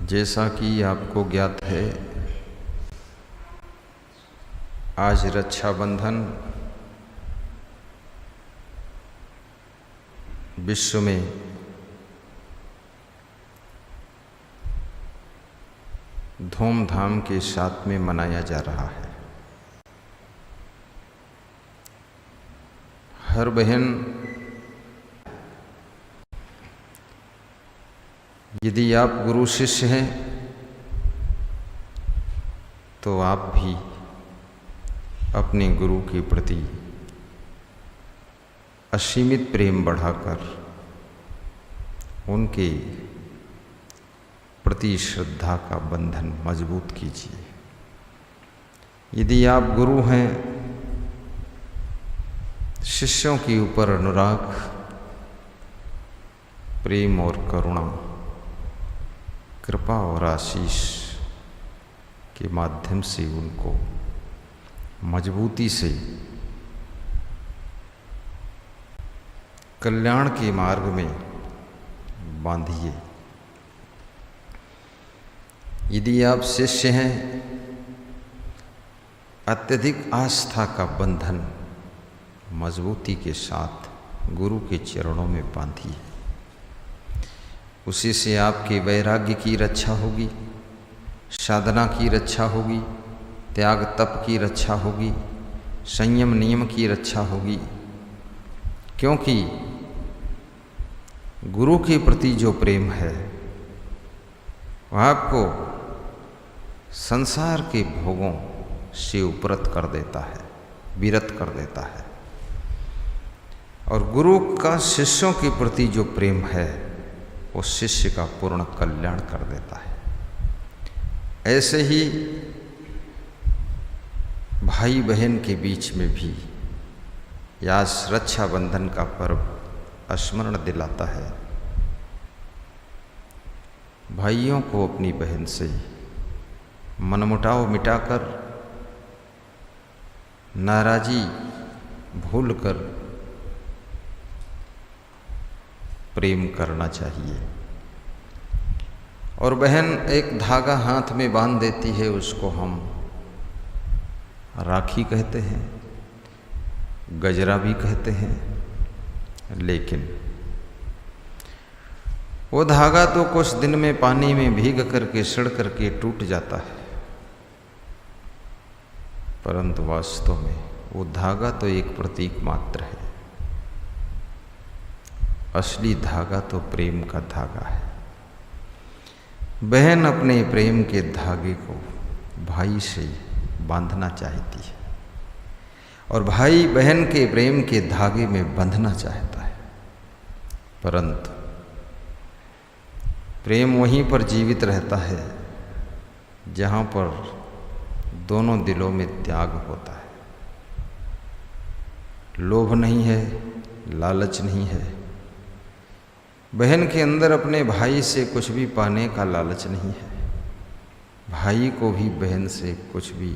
जैसा कि आपको ज्ञात है, आज रक्षाबंधन विश्व में धूमधाम के साथ में मनाया जा रहा है। हर बहन यदि आप गुरु शिष्य हैं तो आप भी अपने गुरु के प्रति असीमित प्रेम बढ़ाकर उनके प्रति श्रद्धा का बंधन मजबूत कीजिए। यदि आप गुरु हैं, शिष्यों के ऊपर अनुराग, प्रेम और करुणा, कृपा और आशीष के माध्यम से उनको मजबूती से कल्याण के मार्ग में बांधिए। यदि आप शिष्य हैं, अत्यधिक आस्था का बंधन मजबूती के साथ गुरु के चरणों में बांधिए। उसी से आपके वैराग्य की रक्षा होगी, साधना की रक्षा होगी, त्याग तप की रक्षा होगी, संयम नियम की रक्षा होगी। क्योंकि गुरु के प्रति जो प्रेम है वह आपको संसार के भोगों से उपरत कर देता है, विरत कर देता है। और गुरु का शिष्यों के प्रति जो प्रेम है वो शिष्य का पूर्ण कल्याण कर देता है। ऐसे ही भाई बहन के बीच में भी यह रक्षाबंधन का पर्व स्मरण दिलाता है। भाइयों को अपनी बहन से मनमुटाव मिटाकर, नाराजी भूलकर प्रेम करना चाहिए। और बहन एक धागा हाथ में बांध देती है, उसको हम राखी कहते हैं, गजरा भी कहते हैं। लेकिन वो धागा तो कुछ दिन में पानी में भीग करके सड़ करके टूट जाता है, परंतु वास्तव में वो धागा तो एक प्रतीक मात्र है। असली धागा तो प्रेम का धागा है। बहन अपने प्रेम के धागे को भाई से बांधना चाहती है और भाई बहन के प्रेम के धागे में बंधना चाहता है, परंतु प्रेम वहीं पर जीवित रहता है जहाँ पर दोनों दिलों में त्याग होता है। लोभ नहीं है, लालच नहीं है। बहन के अंदर अपने भाई से कुछ भी पाने का लालच नहीं है। भाई को भी बहन से कुछ भी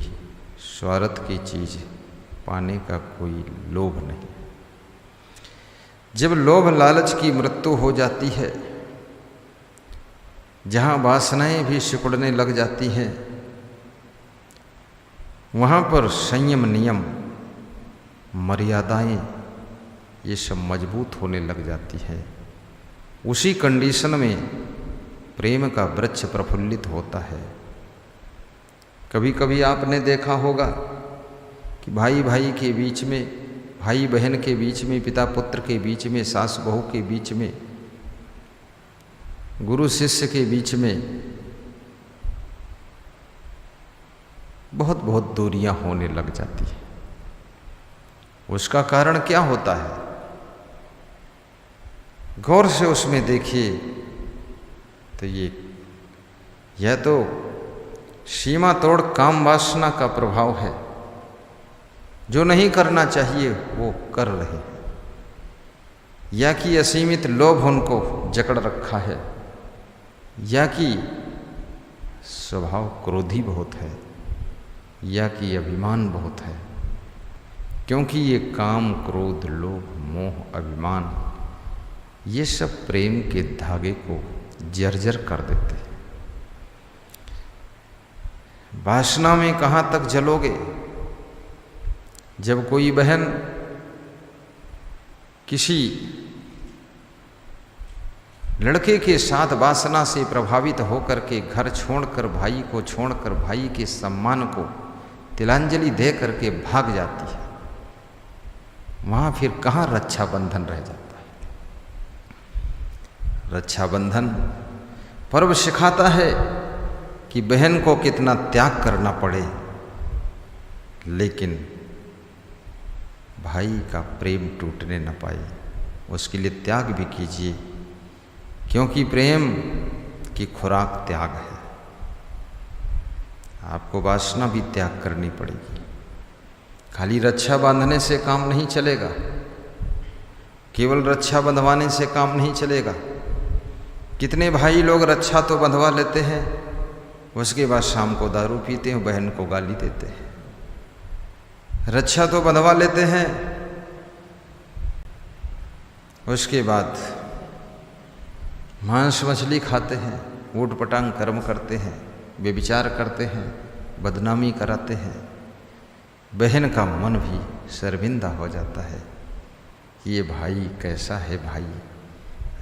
स्वार्थ की चीज़ पाने का कोई लोभ नहीं। जब लोभ लालच की मृत्यु हो जाती है, जहाँ वासनाएं भी सिकुड़ने लग जाती हैं, वहाँ पर संयम नियम मर्यादाएं ये सब मजबूत होने लग जाती है। उसी कंडीशन में प्रेम का वृक्ष प्रफुल्लित होता है। कभी कभी आपने देखा होगा कि भाई भाई के बीच में, भाई बहन के बीच में, पिता पुत्र के बीच में, सास बहू के बीच में, गुरु शिष्य के बीच में बहुत बहुत दूरियां होने लग जाती है। उसका कारण क्या होता है? गौर से उसमें देखिए तो यह तो सीमा तोड़ काम वासना का प्रभाव है। जो नहीं करना चाहिए वो कर रहे हैं, या कि असीमित लोभ उनको जकड़ रखा है, या कि स्वभाव क्रोधी बहुत है, या कि अभिमान बहुत है। क्योंकि ये काम, क्रोध, लोभ, मोह, अभिमान ये सब प्रेम के धागे को जर्जर कर देते हैं। वासना में कहाँ तक जलोगे? जब कोई बहन किसी लड़के के साथ वासना से प्रभावित होकर के घर छोड़कर, भाई को छोड़कर, भाई के सम्मान को तिलांजलि दे करके भाग जाती है, वहां फिर कहाँ रक्षाबंधन रह जाता है? रक्षाबंधन पर्व सिखाता है कि बहन को कितना त्याग करना पड़े, लेकिन भाई का प्रेम टूटने न पाए, उसके लिए त्याग भी कीजिए, क्योंकि प्रेम की खुराक त्याग है। आपको वासना भी त्याग करनी पड़ेगी। खाली रक्षा बांधने से काम नहीं चलेगा, केवल रक्षा बंधवाने से काम नहीं चलेगा। कितने भाई लोग रक्षा तो बंधवा लेते हैं, उसके बाद शाम को दारू पीते हैं, बहन को गाली देते हैं। रक्षा तो बंधवा लेते हैं, उसके बाद मांस मछली खाते हैं, ऊट पटांग कर्म करते हैं, व्यभिचार करते हैं, बदनामी कराते हैं। बहन का मन भी शर्मिंदा हो जाता है कि ये भाई कैसा है, भाई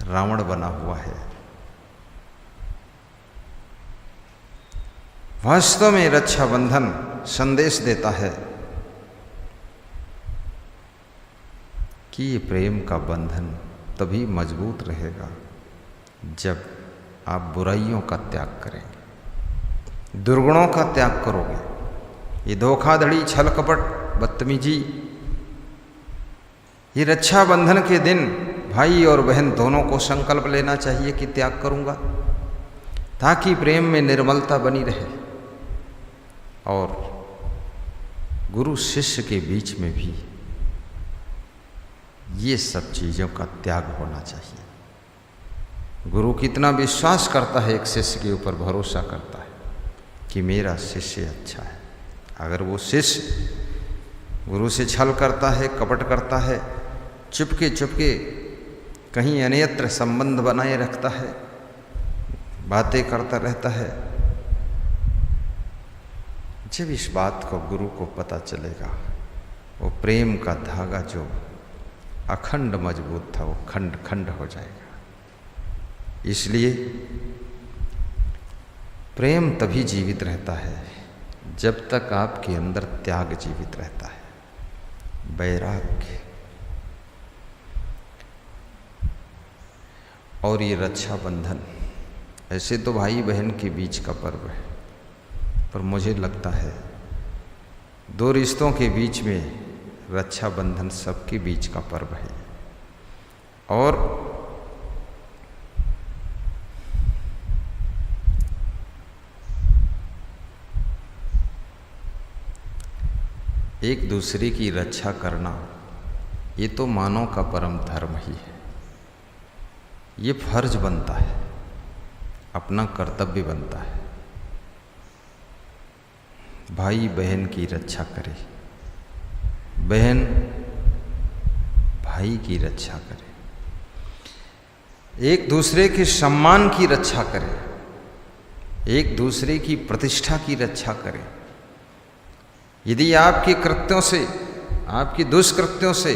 रावण बना हुआ है। वास्तव में रक्षाबंधन संदेश देता है कि ये प्रेम का बंधन तभी मजबूत रहेगा जब आप बुराइयों का त्याग करेंगे, दुर्गुणों का त्याग करोगे। ये धोखाधड़ी, छल कपट, बदतमीजी, ये रक्षाबंधन के दिन भाई और बहन दोनों को संकल्प लेना चाहिए कि त्याग करूंगा, ताकि प्रेम में निर्मलता बनी रहे और गुरु शिष्य के बीच में भी ये सब चीज़ों का त्याग होना चाहिए। गुरु कितना विश्वास करता है, एक शिष्य के ऊपर भरोसा करता है कि मेरा शिष्य अच्छा है। अगर वो शिष्य गुरु से छल करता है, कपट करता है, चुपके चुपके कहीं अन्यत्र संबंध बनाए रखता है, बातें करता रहता है, जब इस बात को गुरु को पता चलेगा, वो प्रेम का धागा जो अखंड मजबूत था वो खंड खंड हो जाएगा। इसलिए प्रेम तभी जीवित रहता है जब तक आपके अंदर त्याग जीवित रहता है, वैराग्य। और ये रक्षाबंधन ऐसे तो भाई बहन के बीच का पर्व है, पर मुझे लगता है दो रिश्तों के बीच में रक्षाबंधन सबके बीच का पर्व है। और एक दूसरे की रक्षा करना ये तो मानव का परम धर्म ही है। ये फर्ज बनता है, अपना कर्तव्य बनता है। भाई बहन की रक्षा करे, बहन भाई की रक्षा करे, एक दूसरे के सम्मान की रक्षा करे, एक दूसरे की प्रतिष्ठा की रक्षा करे। यदि आपके कृत्यों से, आपके दुष्कृत्यों से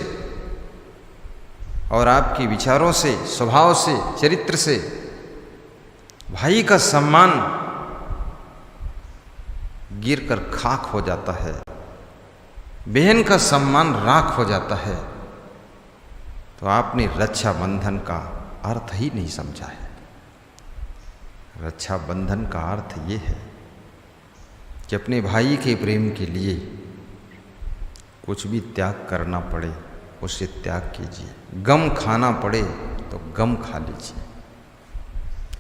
और आपके विचारों से, स्वभाव से, चरित्र से भाई का सम्मान गिरकर खाक हो जाता है, बहन का सम्मान राख हो जाता है, तो आपने रक्षाबंधन का अर्थ ही नहीं समझा है। रक्षाबंधन का अर्थ ये है कि अपने भाई के प्रेम के लिए कुछ भी त्याग करना पड़े, उसे त्याग कीजिए। गम खाना पड़े तो गम खा लीजिए,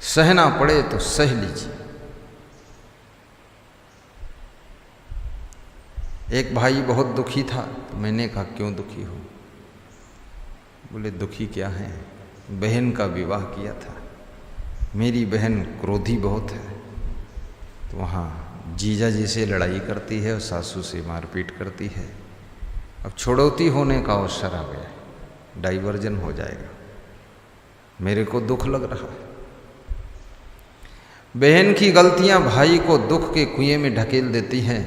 सहना पड़े तो सह लीजिए। एक भाई बहुत दुखी था, तो मैंने कहा क्यों दुखी हो? बोले दुखी क्या है, बहन का विवाह किया था, मेरी बहन क्रोधी बहुत है, तो वहाँ जीजा जी से लड़ाई करती है और सासू से मारपीट करती है। अब छुड़ौती होने का अवसर आ गया, डाइवर्जन हो जाएगा, मेरे को दुख लग रहा है। बहन की गलतियां भाई को दुख के कुएं में ढकेल देती हैं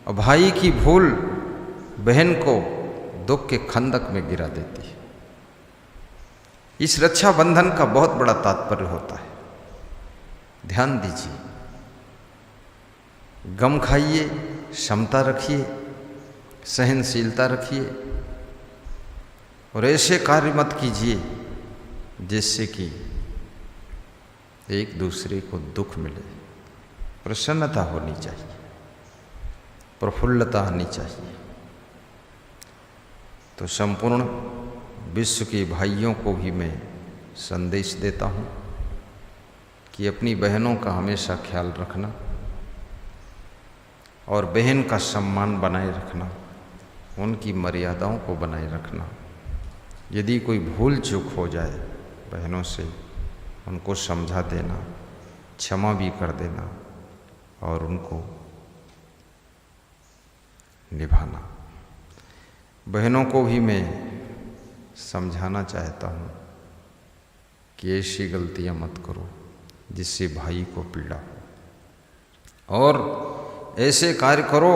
और भाई की भूल बहन को दुख के खंदक में गिरा देती है। इस रक्षा बंधन का बहुत बड़ा तात्पर्य होता है। ध्यान दीजिए, गम खाइए, क्षमता रखिए, सहनशीलता रखिए और ऐसे कार्य मत कीजिए जिससे कि एक दूसरे को दुख मिले। प्रसन्नता होनी चाहिए, प्रफुल्लता आनी चाहिए। तो संपूर्ण विश्व के भाइयों को भी मैं संदेश देता हूँ कि अपनी बहनों का हमेशा ख्याल रखना और बहन का सम्मान बनाए रखना, उनकी मर्यादाओं को बनाए रखना। यदि कोई भूल चूक हो जाए बहनों से, उनको समझा देना, क्षमा भी कर देना और उनको निभाना। बहनों को भी मैं समझाना चाहता हूँ कि ऐसी गलतियाँ मत करो जिससे भाई को पीड़ा हो, और ऐसे कार्य करो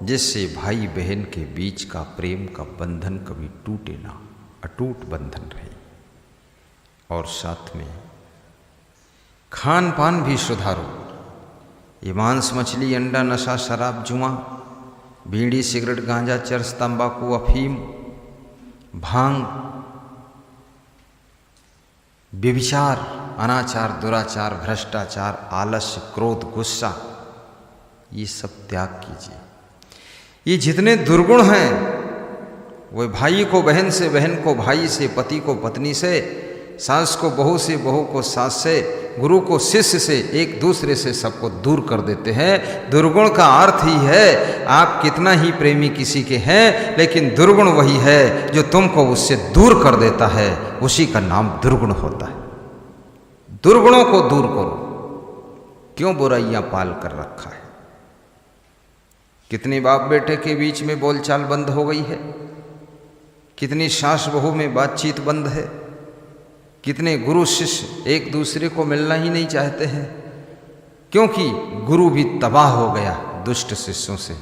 जिससे भाई बहन के बीच का प्रेम का बंधन कभी टूटे ना, अटूट बंधन रहे। और साथ में खान पान भी सुधारो। ये मांस, मछली, अंडा, नशा, शराब, जुआ, बीड़ी, सिगरेट, गांजा, चरस, तंबाकू, अफीम, भांग, व्यभिचार, अनाचार, दुराचार, भ्रष्टाचार, आलस्य, क्रोध, गुस्सा, ये सब त्याग कीजिए। ये जितने दुर्गुण हैं वो भाई को बहन से, बहन को भाई से, पति को पत्नी से, सास को बहू से, बहू को सास से, गुरु को शिष्य से, एक दूसरे से सबको दूर कर देते हैं। दुर्गुण का अर्थ ही है आप कितना ही प्रेमी किसी के हैं, लेकिन दुर्गुण वही है जो तुमको उससे दूर कर देता है, उसी का नाम दुर्गुण होता है। दुर्गुणों को दूर करो। क्यों बुराइयां पाल कर रखा है? कितने बाप बेटे के बीच में बोलचाल बंद हो गई है, कितनी सास बहू में बातचीत बंद है, कितने गुरु शिष्य एक दूसरे को मिलना ही नहीं चाहते हैं, क्योंकि गुरु भी तबाह हो गया दुष्ट शिष्यों से।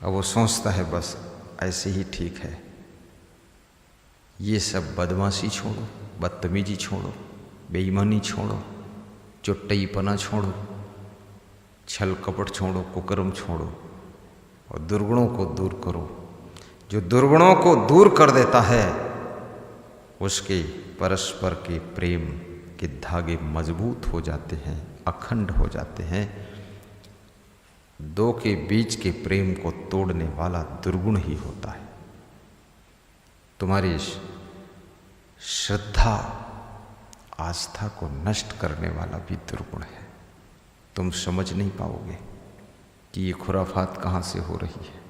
अब वो सोचता है बस ऐसे ही ठीक है। ये सब बदमाशी छोड़ो, बदतमीजी छोड़ो, बेईमानी छोड़ो, चुट्टईपना छोड़ो, छल कपट छोड़ो, कुकर्म छोड़ो और दुर्गुणों को दूर करो। जो दुर्गुणों को दूर कर देता है उसके परस्पर के प्रेम के धागे मजबूत हो जाते हैं, अखंड हो जाते हैं। दो के बीच के प्रेम को तोड़ने वाला दुर्गुण ही होता है। तुम्हारी श्रद्धा, आस्था को नष्ट करने वाला भी दुर्गुण है। तुम समझ नहीं पाओगे कि ये खुराफात कहाँ से हो रही है।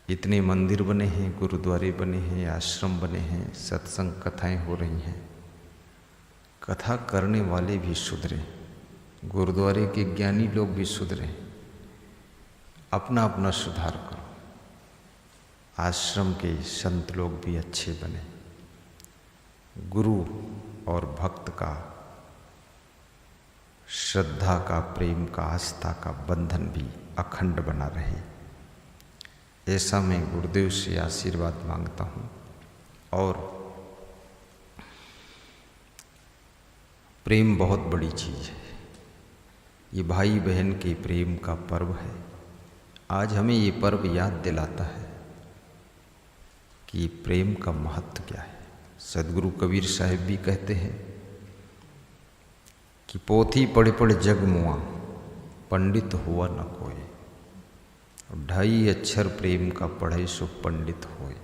इतने मंदिर बने हैं, गुरुद्वारे बने हैं, आश्रम बने हैं, सत्संग कथाएं हो रही हैं। कथा करने वाले भी सुधरे, गुरुद्वारे के ज्ञानी लोग भी सुधरे। अपना अपना सुधार करो। आश्रम के संत लोग भी अच्छे बने। गुरु और भक्त का, श्रद्धा का, प्रेम का, आस्था का बंधन भी अखंड बना रहे। ऐसा मैं गुरुदेव से आशीर्वाद मांगता हूँ। और प्रेम बहुत बड़ी चीज़ है। ये भाई बहन के प्रेम का पर्व है। आज हमें ये पर्व याद दिलाता है कि प्रेम का महत्व क्या है। सदगुरु कबीर साहिब भी कहते हैं कि पोथी पढ़े पढ़े जग मुआ, पंडित हुआ न कोई। 2.5 अक्षर प्रेम का पढ़े सो पंडित होए।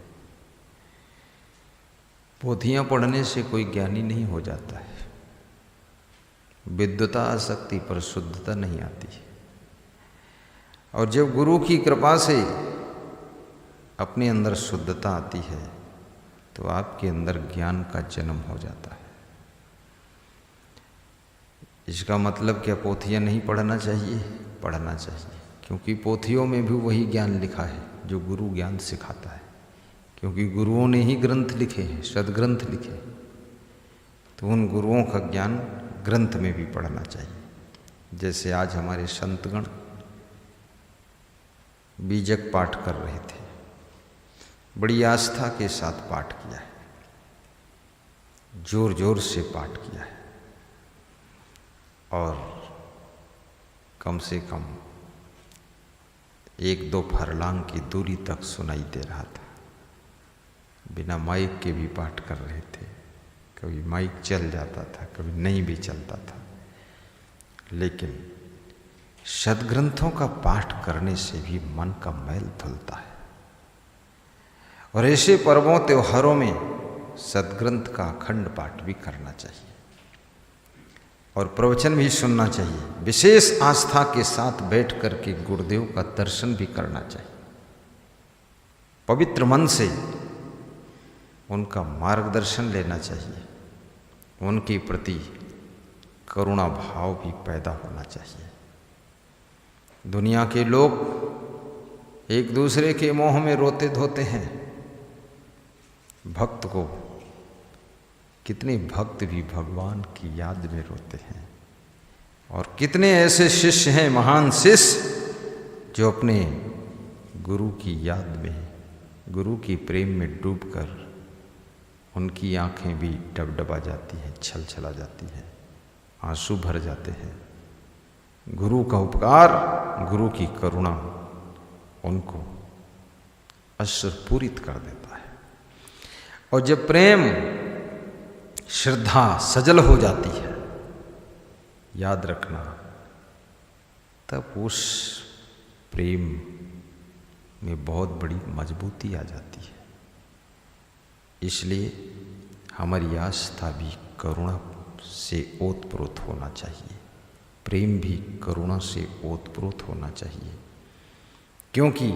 पोथियां पढ़ने से कोई ज्ञानी नहीं हो जाता है। विद्वता आ सकती पर शुद्धता नहीं आती है। और जब गुरु की कृपा से अपने अंदर शुद्धता आती है तो आपके अंदर ज्ञान का जन्म हो जाता है। इसका मतलब क्या पोथियां नहीं पढ़ना चाहिए? पढ़ना चाहिए, क्योंकि पोथियों में भी वही ज्ञान लिखा है जो गुरु ज्ञान सिखाता है। क्योंकि गुरुओं ने ही ग्रंथ लिखे हैं, सदग्रंथ लिखे, तो उन गुरुओं का ज्ञान ग्रंथ में भी पढ़ना चाहिए। जैसे आज हमारे संतगण बीजक पाठ कर रहे थे, बड़ी आस्था के साथ पाठ किया है, जोर जोर से पाठ किया है और कम से कम 1-2 फरलांग की दूरी तक सुनाई दे रहा था। बिना माइक के भी पाठ कर रहे थे, कभी माइक चल जाता था, कभी नहीं भी चलता था, लेकिन सद्ग्रंथों का पाठ करने से भी मन का मैल धुलता है। और ऐसे पर्वों त्योहारों में सद्ग्रंथ का अखंड पाठ भी करना चाहिए और प्रवचन भी सुनना चाहिए। विशेष आस्था के साथ बैठ करके गुरुदेव का दर्शन भी करना चाहिए। पवित्र मन से उनका मार्गदर्शन लेना चाहिए, उनके प्रति करुणा भाव भी पैदा होना चाहिए। दुनिया के लोग एक दूसरे के मोह में रोते धोते हैं, भक्त को कितने भक्त भी भगवान की याद में रोते हैं। और कितने ऐसे शिष्य हैं, महान शिष्य, जो अपने गुरु की याद में, गुरु की प्रेम में डूबकर उनकी आंखें भी डबडबा जाती हैं, छल छला जाती हैं, आंसू भर जाते हैं। गुरु का उपकार, गुरु की करुणा उनको अश्रुपूरित कर देता है। और जब प्रेम श्रद्धा सजल हो जाती है, याद रखना, तब उस प्रेम में बहुत बड़ी मजबूती आ जाती है। इसलिए हमारी आस्था भी करुणा से ओतप्रोत होना चाहिए, प्रेम भी करुणा से ओतप्रोत होना चाहिए। क्योंकि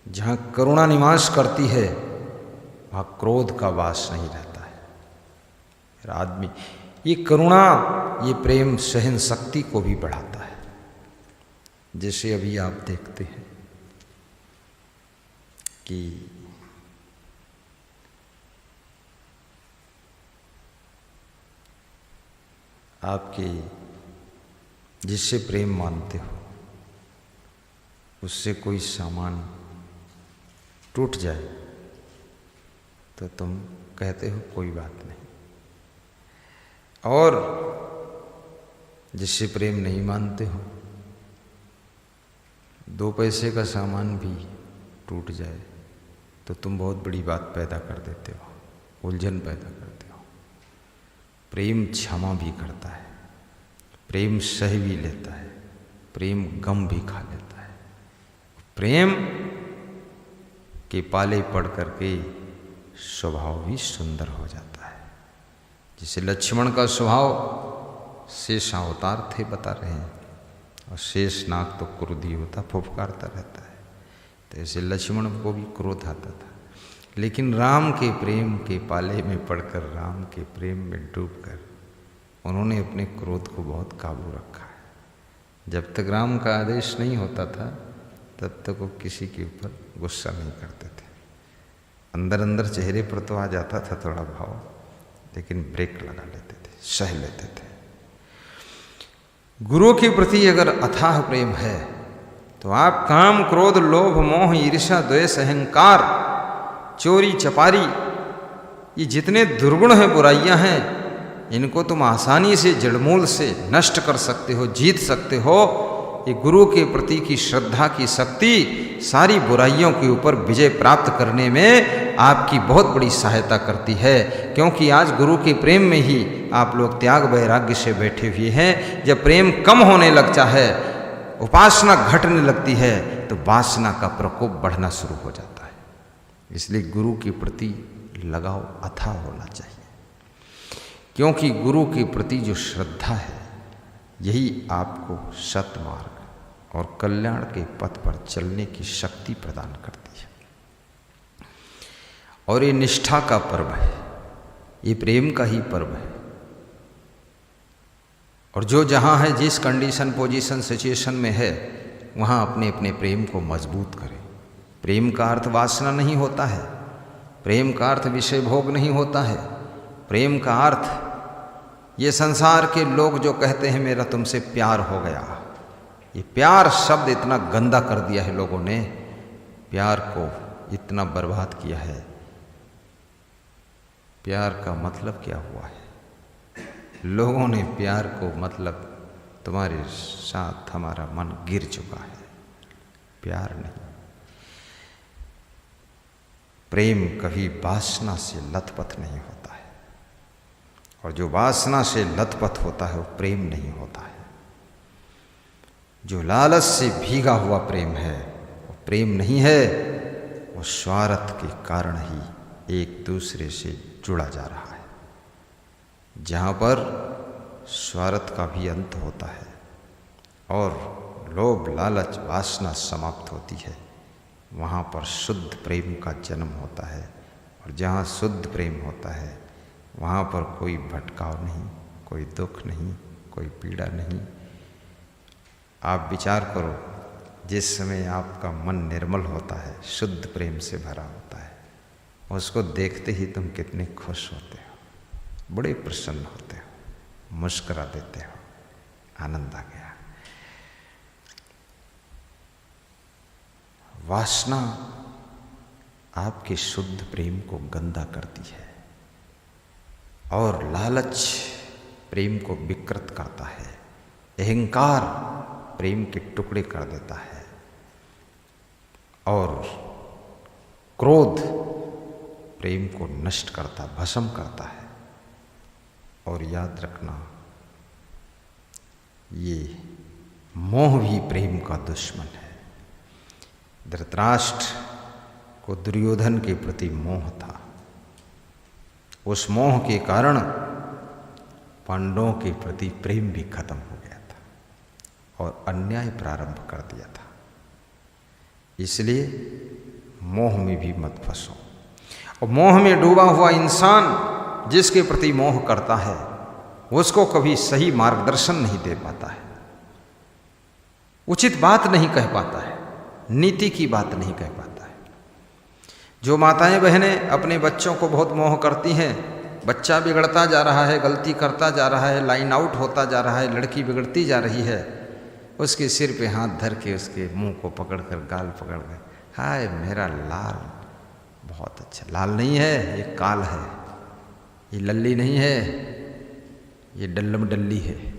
जहाँ करुणा निवास करती है वहाँ क्रोध का वास नहीं रहता है। आदमी ये करुणा, ये प्रेम सहन शक्ति को भी बढ़ाता है। जैसे अभी आप देखते हैं कि आपके जिससे प्रेम मानते हो उससे कोई सामान टूट जाए तो तुम कहते हो कोई बात नहीं, और जिससे प्रेम नहीं मानते हो 2 पैसे का सामान भी टूट जाए तो तुम बहुत बड़ी बात पैदा कर देते हो, उलझन पैदा करते हो। प्रेम क्षमा भी करता है, प्रेम सह भी लेता है, प्रेम गम भी खा लेता है। प्रेम के पाले पड़ करके स्वभाव भी सुंदर हो जाता है। जैसे लक्ष्मण का स्वभाव शेषावतार थे बता रहे हैं, और शेषनाग तो क्रोधी होता, फुफकारता रहता है। तो ऐसे लक्ष्मण को भी क्रोध आता था, लेकिन राम के प्रेम के पाले में पड़कर, राम के प्रेम में डूबकर उन्होंने अपने क्रोध को बहुत काबू रखा है। जब तक राम का आदेश नहीं होता था तब तक वो किसी के ऊपर गुस्सा नहीं करते थे। अंदर अंदर चेहरे पर तो आ जाता था थोड़ा भाव, लेकिन ब्रेक लगा लेते थे, सह लेते थे। गुरु के प्रति अगर अथाह प्रेम है तो आप काम, क्रोध, लोभ, मोह, ईर्ष्या, द्वेष, अहंकार, चोरी, चपारी, ये जितने दुर्गुण हैं, बुराइयां हैं, इनको तुम आसानी से जड़मूल से नष्ट कर सकते हो, जीत सकते हो। ये गुरु के प्रति की श्रद्धा की शक्ति सारी बुराइयों के ऊपर विजय प्राप्त करने में आपकी बहुत बड़ी सहायता करती है। क्योंकि आज गुरु के प्रेम में ही आप लोग त्याग वैराग्य से बैठे हुए हैं। जब प्रेम कम होने लगता है, उपासना घटने लगती है, तो वासना का प्रकोप बढ़ना शुरू हो जाता है। इसलिए गुरु के प्रति लगाव अथाह होना चाहिए, क्योंकि गुरु के प्रति जो श्रद्धा है यही आपको सतमार्ग और कल्याण के पथ पर चलने की शक्ति प्रदान करती है। और ये निष्ठा का पर्व है, ये प्रेम का ही पर्व है। और जो जहाँ है, जिस कंडीशन, पोजीशन, सिचुएशन में है, वहाँ अपने अपने प्रेम को मजबूत करें। प्रेम का अर्थ वासना नहीं होता है, प्रेम का अर्थ विषय भोग नहीं होता है, प्रेम का अर्थ ये संसार के लोग जो कहते हैं मेरा तुमसे प्यार हो गया, ये प्यार शब्द इतना गंदा कर दिया है लोगों ने, प्यार को इतना बर्बाद किया है। प्यार का मतलब क्या हुआ है? लोगों ने प्यार को मतलब तुम्हारे साथ हमारा मन गिर चुका है, प्यार नहीं। प्रेम कभी वासना से लथपथ नहीं होता है, और जो वासना से लथपथ होता है वो प्रेम नहीं होता है। जो लालच से भीगा हुआ प्रेम है वो प्रेम नहीं है, वो स्वार्थ के कारण ही एक दूसरे से जुड़ा जा रहा है। जहाँ पर स्वार्थ का भी अंत होता है और लोभ लालच वासना समाप्त होती है, वहाँ पर शुद्ध प्रेम का जन्म होता है। और जहाँ शुद्ध प्रेम होता है वहाँ पर कोई भटकाव नहीं, कोई दुख नहीं, कोई पीड़ा नहीं। आप विचार करो, जिस समय आपका मन निर्मल होता है, शुद्ध प्रेम से भरा होता है, उसको देखते ही तुम कितने खुश होते हो, बड़े प्रसन्न होते हो, मुस्कुरा देते हो, आनंद आ गया। वासना आपके शुद्ध प्रेम को गंदा करती है और लालच प्रेम को विकृत करता है, अहंकार प्रेम के टुकड़े कर देता है, और क्रोध प्रेम को नष्ट करता, भस्म करता है। और याद रखना, ये मोह भी प्रेम का दुश्मन है। धृतराष्ट्र को दुर्योधन के प्रति मोह था, उस मोह के कारण पांडवों के प्रति प्रेम भी खत्म हो गया था और अन्याय प्रारंभ कर दिया था। इसलिए मोह में भी मत फंसो। और मोह में डूबा हुआ इंसान जिसके प्रति मोह करता है उसको कभी सही मार्गदर्शन नहीं दे पाता है, उचित बात नहीं कह पाता है, नीति की बात नहीं कह पाता है। जो माताएं बहनें अपने बच्चों को बहुत मोह करती हैं, बच्चा बिगड़ता जा रहा है, गलती करता जा रहा है, लाइन आउट होता जा रहा है, लड़की बिगड़ती जा रही है, उसके सिर पे हाथ धर के उसके मुंह को पकड़कर, गाल पकड़ कर, हाय मेरा लाल बहुत अच्छा। लाल नहीं है, ये काल है, ये लल्ली नहीं है, ये डल्लम डल्ली है।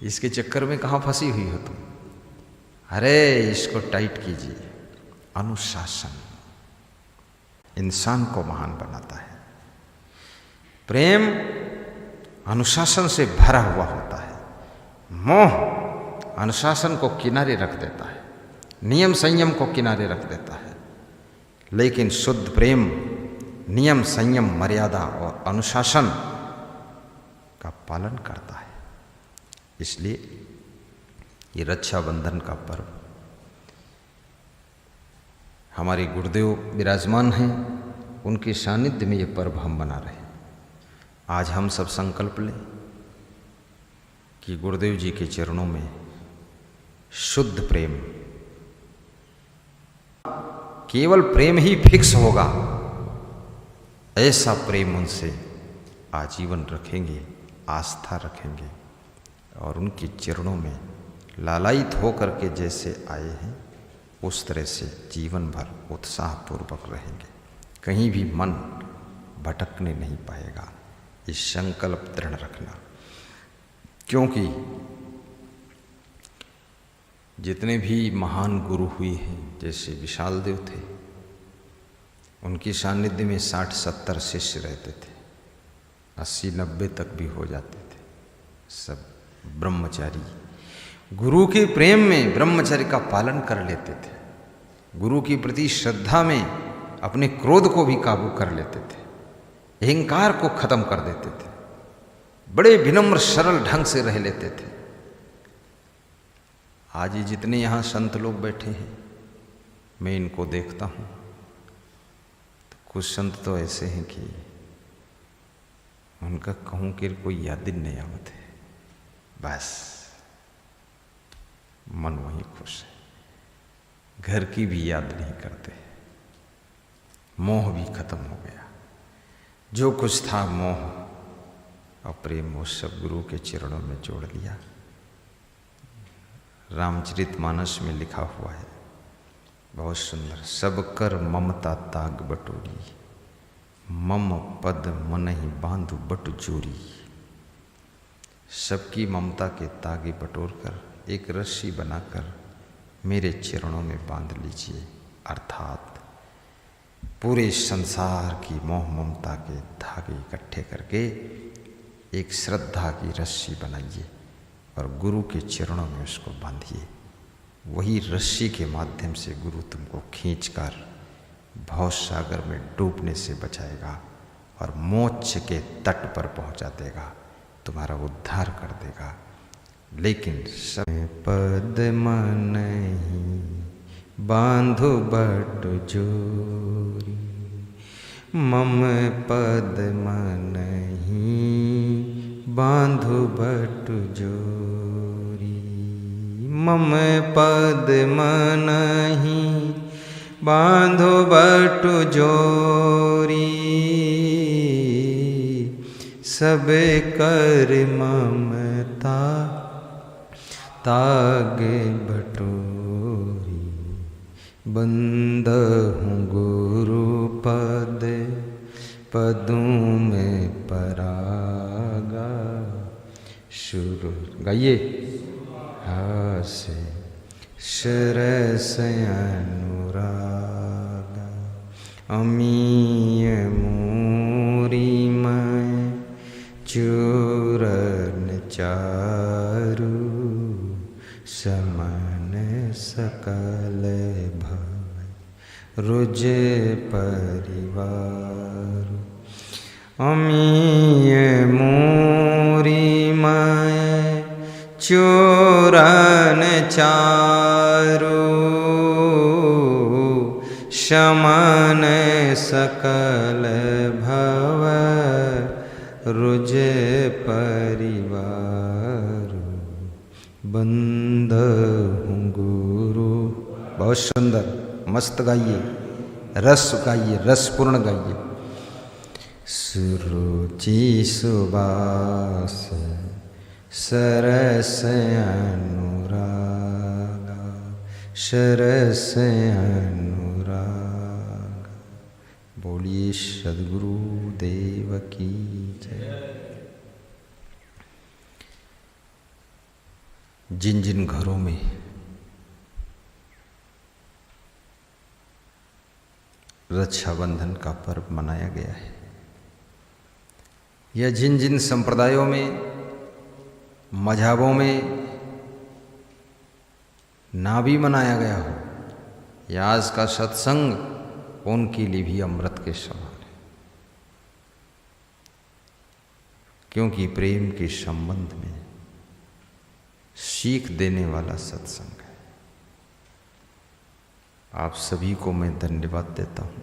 इसके चक्कर में कहाँ फंसी हुई हो तुम? अरे इसको टाइट कीजिए। अनुशासन इंसान को महान बनाता है। प्रेम अनुशासन से भरा हुआ होता है, मोह अनुशासन को किनारे रख देता है, नियम संयम को किनारे रख देता है। लेकिन शुद्ध प्रेम नियम संयम मर्यादा और अनुशासन का पालन करता है। इसलिए ये रक्षाबंधन का पर्व, हमारे गुरुदेव विराजमान हैं, उनके सानिध्य में ये पर्व हम मना रहे हैं। आज हम सब संकल्प लें कि गुरुदेव जी के चरणों में शुद्ध प्रेम, केवल प्रेम ही फिक्स होगा, ऐसा प्रेम उनसे आजीवन रखेंगे, आस्था रखेंगे और उनके चरणों में लालायित होकर के जैसे आए हैं उस तरह से जीवन भर उत्साहपूर्वक रहेंगे। कहीं भी मन भटकने नहीं पाएगा, इस संकल्प दृढ़ रखना। क्योंकि जितने भी महान गुरु हुए हैं, जैसे विशाल देव थे, उनकी सानिध्य में 60-70 शिष्य रहते थे, 80-90 तक भी हो जाते थे। सब ब्रह्मचारी गुरु के प्रेम में ब्रह्मचर्य का पालन कर लेते थे, गुरु की प्रति श्रद्धा में अपने क्रोध को भी काबू कर लेते थे, अहंकार को खत्म कर देते थे, बड़े विनम्र सरल ढंग से रह लेते थे। आज ये जितने यहाँ संत लोग बैठे हैं, मैं इनको देखता हूँ तो कुछ संत तो ऐसे हैं कि उनका कहूँ कि कोई याद ही नहीं आवत है, बस मन वहीं खुश है, घर की भी याद नहीं करते, मोह भी खत्म हो गया। जो कुछ था मोह और प्रेम वो सब गुरु के चरणों में जोड़ लिया। रामचरितमानस में लिखा हुआ है, बहुत सुंदर। सब कर ममता ताग बटोरी, मम पद मन ही बांधु बट जोरी। सबकी ममता के तागे बटोर कर एक रस्सी बनाकर मेरे चरणों में बांध लीजिए, अर्थात पूरे संसार की मोह ममता के धागे इकट्ठे करके एक श्रद्धा की रस्सी बनाइए और गुरु के चरणों में उसको बांधिए। वही रस्सी के माध्यम से गुरु तुमको खींचकर भव सागर में डूबने से बचाएगा और मोक्ष के तट पर पहुंचा देगा, तुम्हारा उद्धार कर देगा। लेकिन पद मन ही बांधो बट जोरी, मम पद मन ही बांधो बट जोरी, मम पद मन ही बांधो बट जोरी। सब कर ममता तागे बटोरी, बंदहूँ गुरु पद पदों में परागा। शुरू गाइए, हासे शरस अनुरागा, अमीय मोरी मैं चूरन चारु, समन सकल भव रुज परिवार। अमीय मोरी मैं चूरन चारु, समन सकल भव रुज परिवार। बंदहूँ गुरु, बहुत सुंदर, मस्त गाइए, रस गाइए, रसपूर्ण गाइए। सुरुचि सुबास सरस अनुरागा, सरस अनुरागा। बोलिए सद्गुरु देव की जय। जिन जिन घरों में रक्षाबंधन का पर्व मनाया गया है, या जिन जिन संप्रदायों में, मजहबों में ना भी मनाया गया हो, या आज का सत्संग उनके लिए भी अमृत के समान है, क्योंकि प्रेम के संबंध में सीख देने वाला सत्संग है। आप सभी को मैं धन्यवाद देता हूँ,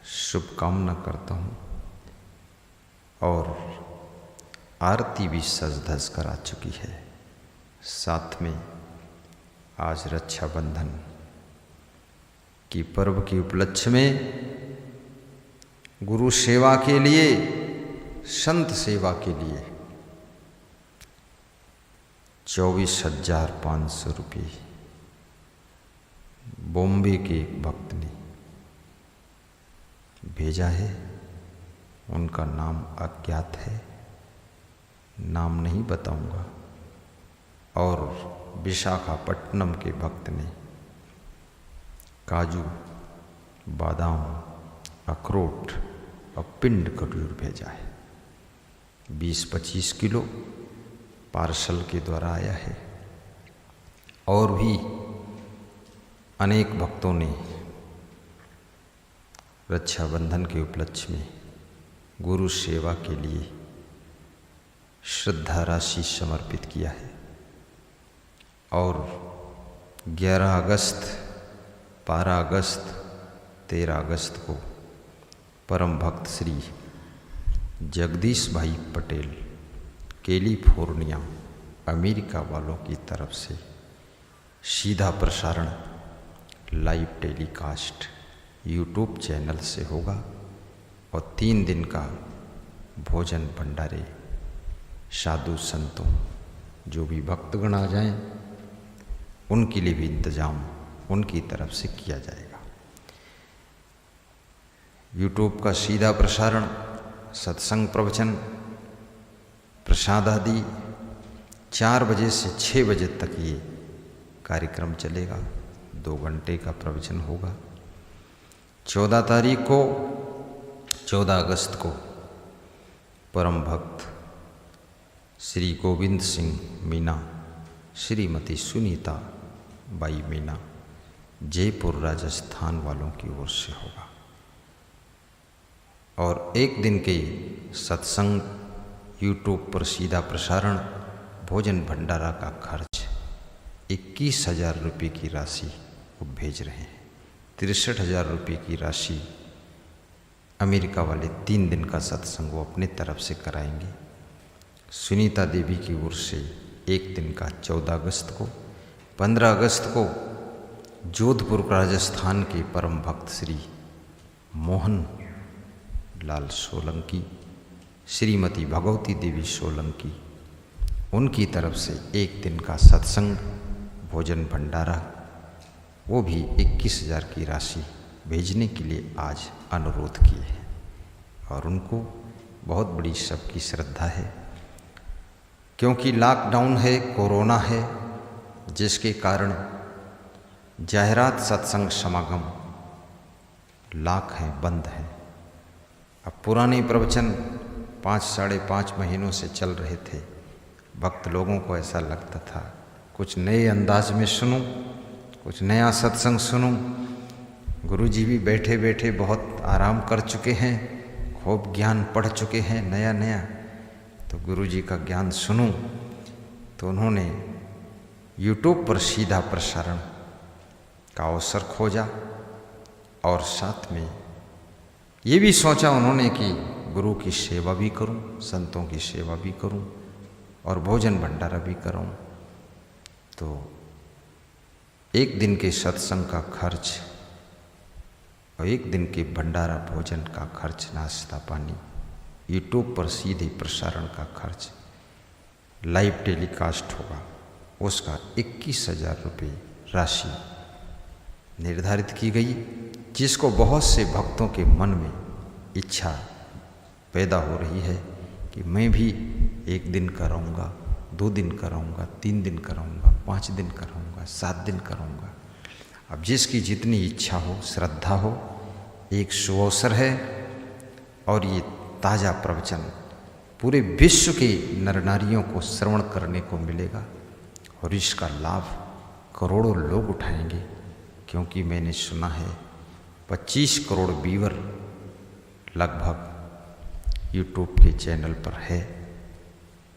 शुभकामना करता हूँ, और आरती भी सज धज कर आ चुकी है। साथ में आज रक्षाबंधन की पर्व के उपलक्ष्य में गुरु सेवा के लिए, संत सेवा के लिए 24,500 रुपये बॉम्बे के एक भक्त ने भेजा है। उनका नाम अज्ञात है, नाम नहीं बताऊंगा। और विशाखापट्टनम के भक्त ने काजू, बादाम, अखरोट और पिंड खजूर भेजा है। 20-25 किलो पार्सल के द्वारा आया है। और भी अनेक भक्तों ने रक्षाबंधन के उपलक्ष्य में गुरु सेवा के लिए श्रद्धा राशि समर्पित किया है। और 11 अगस्त, 12 अगस्त, 13 अगस्त को परम भक्त श्री जगदीश भाई पटेल, कैलिफोर्निया, अमेरिका वालों की तरफ से सीधा प्रसारण लाइव टेलीकास्ट यूट्यूब चैनल से होगा। और 3 दिन का भोजन भंडारे साधु संतों, जो भी भक्तगण आ जाएं, उनके लिए भी इंतजाम उनकी तरफ से किया जाएगा। यूट्यूब का सीधा प्रसारण, सत्संग, प्रवचन, प्रसाद आदि 4 बजे से 6 बजे तक ये कार्यक्रम चलेगा। 2 घंटे का प्रवचन होगा। 14 तारीख को, 14 अगस्त को परम भक्त श्री गोविंद सिंह मीना, श्रीमती सुनीता बाई मीना, जयपुर राजस्थान वालों की ओर से होगा। और 1 दिन के सत्संग, यूट्यूब पर सीधा प्रसारण, भोजन भंडारा का खर्च 21,000 रुपये की राशि वो भेज रहे हैं। 63,000 रुपये की राशि अमेरिका वाले 3 दिन का सत्संग वो अपने तरफ से कराएंगे। सुनीता देवी की ओर से 1 दिन का 14 अगस्त को, 15 अगस्त को जोधपुर राजस्थान के परम भक्त श्री मोहन लाल सोलंकी, श्रीमती भगवती देवी सोलंकी, उनकी तरफ से 1 दिन का सत्संग, भोजन भंडारा, वो भी 21,000 की राशि भेजने के लिए आज अनुरोध किए हैं। और उनको बहुत बड़ी सबकी श्रद्धा है, क्योंकि लॉकडाउन है, कोरोना है, जिसके कारण जाहिरात सत्संग समागम लाख हैं, बंद हैं। अब पुराने प्रवचन 5 साढ़े 5 महीनों से चल रहे थे। भक्त लोगों को ऐसा लगता था कुछ नए अंदाज में सुनूं, कुछ नया सत्संग सुनूं। गुरुजी भी बैठे बैठे बहुत आराम कर चुके हैं, खूब ज्ञान पढ़ चुके हैं नया नया, तो गुरुजी का ज्ञान सुनूं। तो उन्होंने यूट्यूब पर सीधा प्रसारण का अवसर खोजा और साथ में ये भी सोचा उन्होंने कि गुरु की सेवा भी करूं, संतों की सेवा भी करूं और भोजन भंडारा भी करूं। तो 1 दिन के सत्संग का खर्च और 1 दिन के भंडारा भोजन का खर्च, नाश्ता पानी, यूट्यूब पर सीधे प्रसारण का खर्च, लाइव टेलीकास्ट होगा, उसका 21,000 रुपये राशि निर्धारित की गई, जिसको बहुत से भक्तों के मन में इच्छा पैदा हो रही है कि मैं भी 1 दिन कराऊंगा, 2 दिन कराऊंगा, 3 दिन कराऊंगा, 5 दिन कराऊंगा, 7 दिन कराऊंगा। अब जिसकी जितनी इच्छा हो, श्रद्धा हो, एक सुअवसर है। और ये ताज़ा प्रवचन पूरे विश्व के नर नारियों को श्रवण करने को मिलेगा और इसका लाभ करोड़ों लोग उठाएंगे, क्योंकि मैंने सुना है 25 करोड़ व्यूअर लगभग यूट्यूब के चैनल पर है।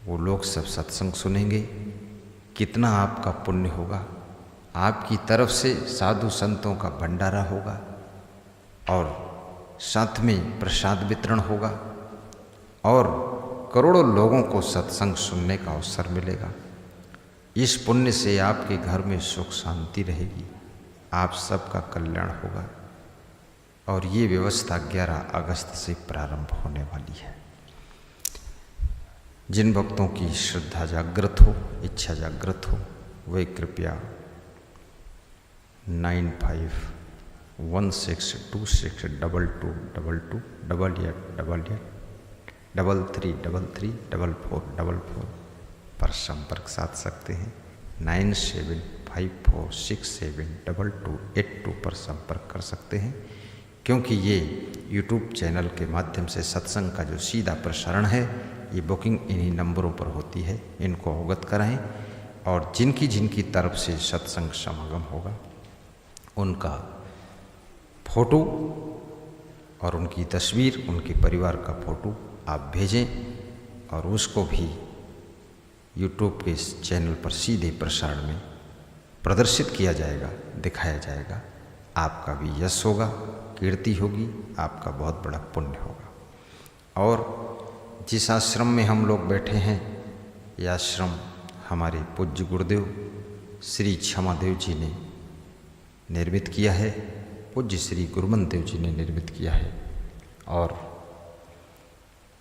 वो लोग सब सत्संग सुनेंगे। कितना आपका पुण्य होगा, आपकी तरफ से साधु संतों का भंडारा होगा और साथ में प्रसाद वितरण होगा और करोड़ों लोगों को सत्संग सुनने का अवसर मिलेगा। इस पुण्य से आपके घर में सुख शांति रहेगी, आप सबका कल्याण होगा। और ये व्यवस्था 11 अगस्त से प्रारंभ होने वाली है। जिन भक्तों की श्रद्धा जागृत हो, इच्छा जागृत हो, वे कृपया 95162622888833334444 पर संपर्क साध सकते हैं। 9754672282 पर संपर्क कर सकते हैं, क्योंकि ये यूट्यूब चैनल के माध्यम से सत्संग का जो सीधा प्रसारण है, ये बुकिंग इन्हीं नंबरों पर होती है। इनको अवगत कराएं और जिनकी जिनकी तरफ से सत्संग समागम होगा उनका फोटो और उनकी तस्वीर, उनके परिवार का फोटो आप भेजें और उसको भी यूट्यूब के इस चैनल पर सीधे प्रसारण में प्रदर्शित किया जाएगा, दिखाया जाएगा। आपका भी यश होगा, कीर्ति होगी, आपका बहुत बड़ा पुण्य होगा। और जिस आश्रम में हम लोग बैठे हैं, यह आश्रम हमारे पूज्य गुरुदेव श्री क्षमादेव जी ने निर्मित किया है, पूज्य श्री गुरुमन देव जी ने निर्मित किया है और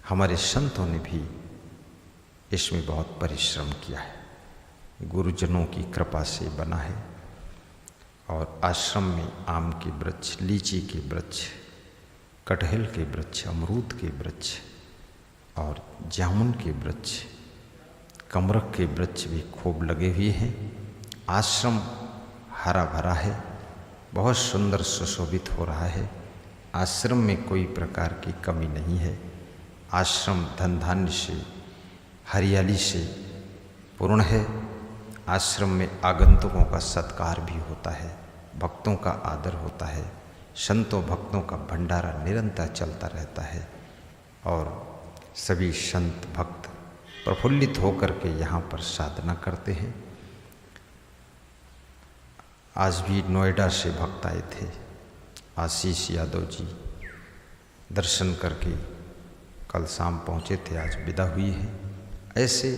हमारे संतों ने भी इसमें बहुत परिश्रम किया है, गुरुजनों की कृपा से बना है। और आश्रम में आम के वृक्ष, लीची के वृक्ष, कटहल के वृक्ष, अमरूद के वृक्ष और जामुन के वृक्ष, कमरख के वृक्ष भी खूब लगे हुए हैं। आश्रम हरा भरा है, बहुत सुंदर सुशोभित हो रहा है। आश्रम में कोई प्रकार की कमी नहीं है। आश्रम धन धान्य से, हरियाली से पूर्ण है। आश्रम में आगंतुकों का सत्कार भी होता है, भक्तों का आदर होता है, संतों भक्तों का भंडारा निरंतर चलता रहता है और सभी संत भक्त प्रफुल्लित होकर के यहाँ पर साधना करते हैं। आज भी नोएडा से भक्त आए थे, आशीष यादव जी, दर्शन करके कल शाम पहुँचे थे, आज विदा हुई है। ऐसे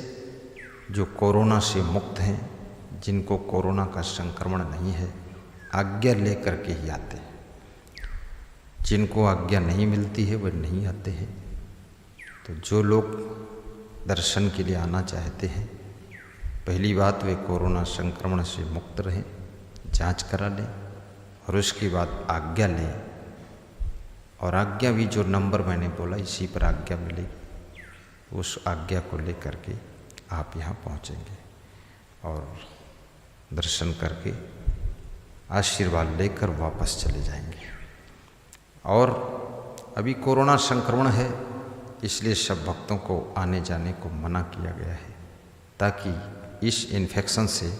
जो कोरोना से मुक्त हैं, जिनको कोरोना का संक्रमण नहीं है, आज्ञा लेकर के ही आते हैं। जिनको आज्ञा नहीं मिलती है वह नहीं आते हैं। तो जो लोग दर्शन के लिए आना चाहते हैं, पहली बात वे कोरोना संक्रमण से मुक्त रहें, जांच करा लें और उसके बाद आज्ञा लें। और आज्ञा भी जो नंबर मैंने बोला इसी पर आज्ञा मिलेगी, उस आज्ञा को लेकर के आप यहाँ पहुँचेंगे और दर्शन करके आशीर्वाद लेकर वापस चले जाएंगे। और अभी कोरोना संक्रमण है, इसलिए सब भक्तों को आने जाने को मना किया गया है, ताकि इस इन्फेक्शन से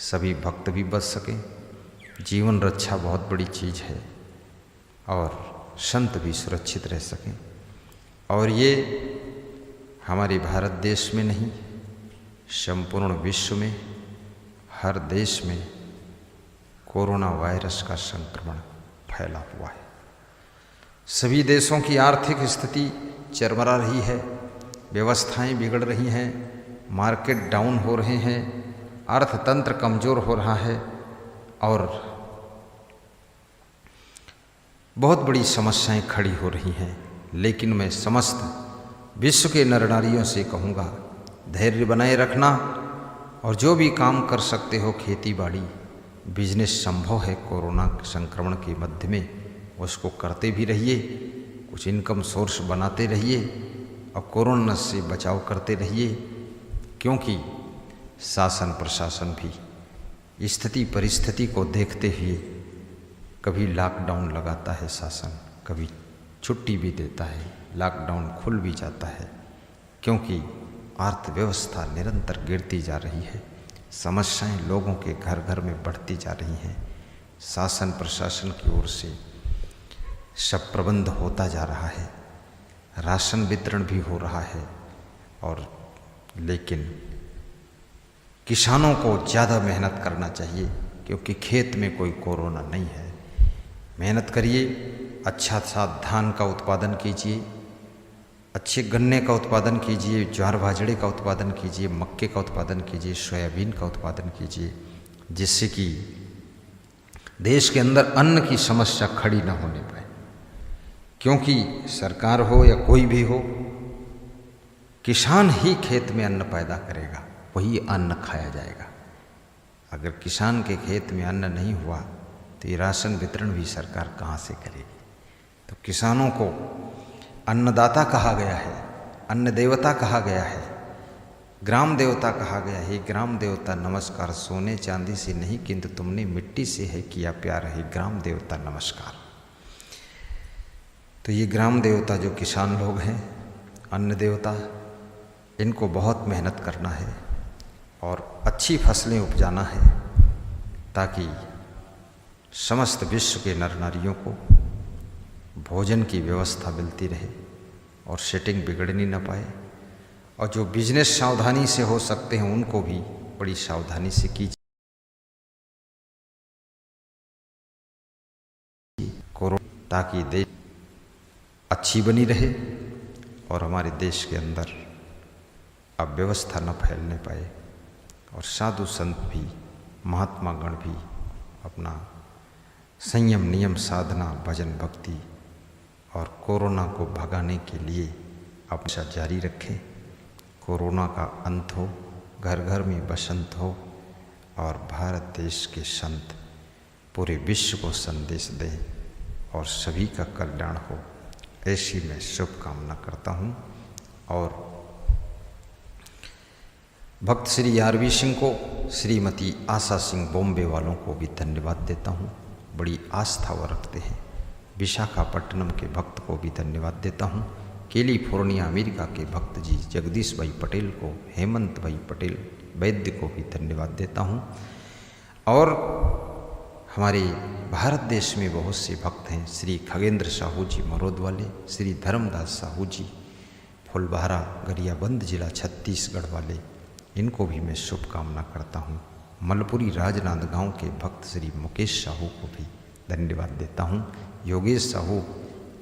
सभी भक्त भी बच सकें। जीवन रक्षा बहुत बड़ी चीज़ है और संत भी सुरक्षित रह सकें। और ये हमारे भारत देश में नहीं, संपूर्ण विश्व में, हर देश में कोरोना वायरस का संक्रमण फैला हुआ है। सभी देशों की आर्थिक स्थिति चरमरा रही है, व्यवस्थाएं बिगड़ रही हैं, मार्केट डाउन हो रहे हैं, अर्थतंत्र कमज़ोर हो रहा है और बहुत बड़ी समस्याएं खड़ी हो रही हैं। लेकिन मैं समस्त विश्व के नर नारियों से कहूँगा, धैर्य बनाए रखना और जो भी काम कर सकते हो, खेती बाड़ी, बिजनेस संभव है कोरोना संक्रमण के मध्य में, उसको करते भी रहिए, कुछ इनकम सोर्स बनाते रहिए और कोरोना से बचाव करते रहिए। क्योंकि शासन प्रशासन भी स्थिति परिस्थिति को देखते हुए कभी लॉकडाउन लगाता है शासन, कभी छुट्टी भी देता है, लॉकडाउन खुल भी जाता है। क्योंकि अर्थव्यवस्था निरंतर गिरती जा रही है, समस्याएं लोगों के घर घर में बढ़ती जा रही हैं। शासन प्रशासन की ओर से सब प्रबंध होता जा रहा है, राशन वितरण भी हो रहा है। और लेकिन किसानों को ज़्यादा मेहनत करना चाहिए, क्योंकि खेत में कोई कोरोना नहीं है। मेहनत करिए, अच्छा सा धान का उत्पादन कीजिए, अच्छे गन्ने का उत्पादन कीजिए, ज्वार बाजरे का उत्पादन कीजिए, मक्के का उत्पादन कीजिए, सोयाबीन का उत्पादन कीजिए, जिससे कि देश के अंदर अन्न की समस्या खड़ी न होने पाए। क्योंकि सरकार हो या कोई भी हो, किसान ही खेत में अन्न पैदा करेगा, वही अन्न खाया जाएगा। अगर किसान के खेत में अन्न नहीं हुआ तो ये राशन वितरण भी सरकार कहाँ से करेगी। तो किसानों को अन्नदाता कहा गया है, अन्न देवता कहा गया है, ग्राम देवता कहा गया है। ग्राम देवता नमस्कार सोने चांदी से नहीं, किंतु तुमने मिट्टी से है किया प्यार, है ग्राम देवता नमस्कार। तो ये ग्राम देवता जो किसान लोग हैं, अन्न देवता, इनको बहुत मेहनत करना है और अच्छी फसलें उपजाना है, ताकि समस्त विश्व के नर नारियों को भोजन की व्यवस्था मिलती रहे और सेटिंग बिगड़नी न पाए। और जो बिजनेस सावधानी से हो सकते हैं उनको भी बड़ी सावधानी से कीजिए, ताकि देश अच्छी बनी रहे और हमारे देश के अंदर अब व्यवस्था न फैलने पाए। और साधु संत भी, महात्मा गण भी अपना संयम नियम साधना भजन भक्ति और कोरोना को भगाने के लिए अपना जारी रखें कोरोना का अंत हो, घर घर में बसंत हो और भारत देश के संत पूरे विश्व को संदेश दें और सभी का कल्याण हो, ऐसी मैं शुभकामना करता हूँ। और भक्त श्री आरवी सिंह को, श्रीमती आशा सिंह बॉम्बे वालों को भी धन्यवाद देता हूँ, बड़ी आस्था वो रखते हैं। विशाखापट्टनम के भक्त को भी धन्यवाद देता हूँ। कैलिफोर्निया अमेरिका के भक्त जी जगदीश भाई पटेल को, हेमंत भाई पटेल वैद्य को भी धन्यवाद देता हूँ। और हमारे भारत देश में बहुत से भक्त हैं, श्री खगेंद्र साहू जी मरोद वाले, श्री धर्मदास साहू जी फुलबारा गरियाबंद जिला छत्तीसगढ़ वाले, इनको भी मैं शुभकामना करता हूँ। मलपुरी राजनांदगांव के भक्त श्री मुकेश साहू को भी धन्यवाद देता हूँ। योगेश साहू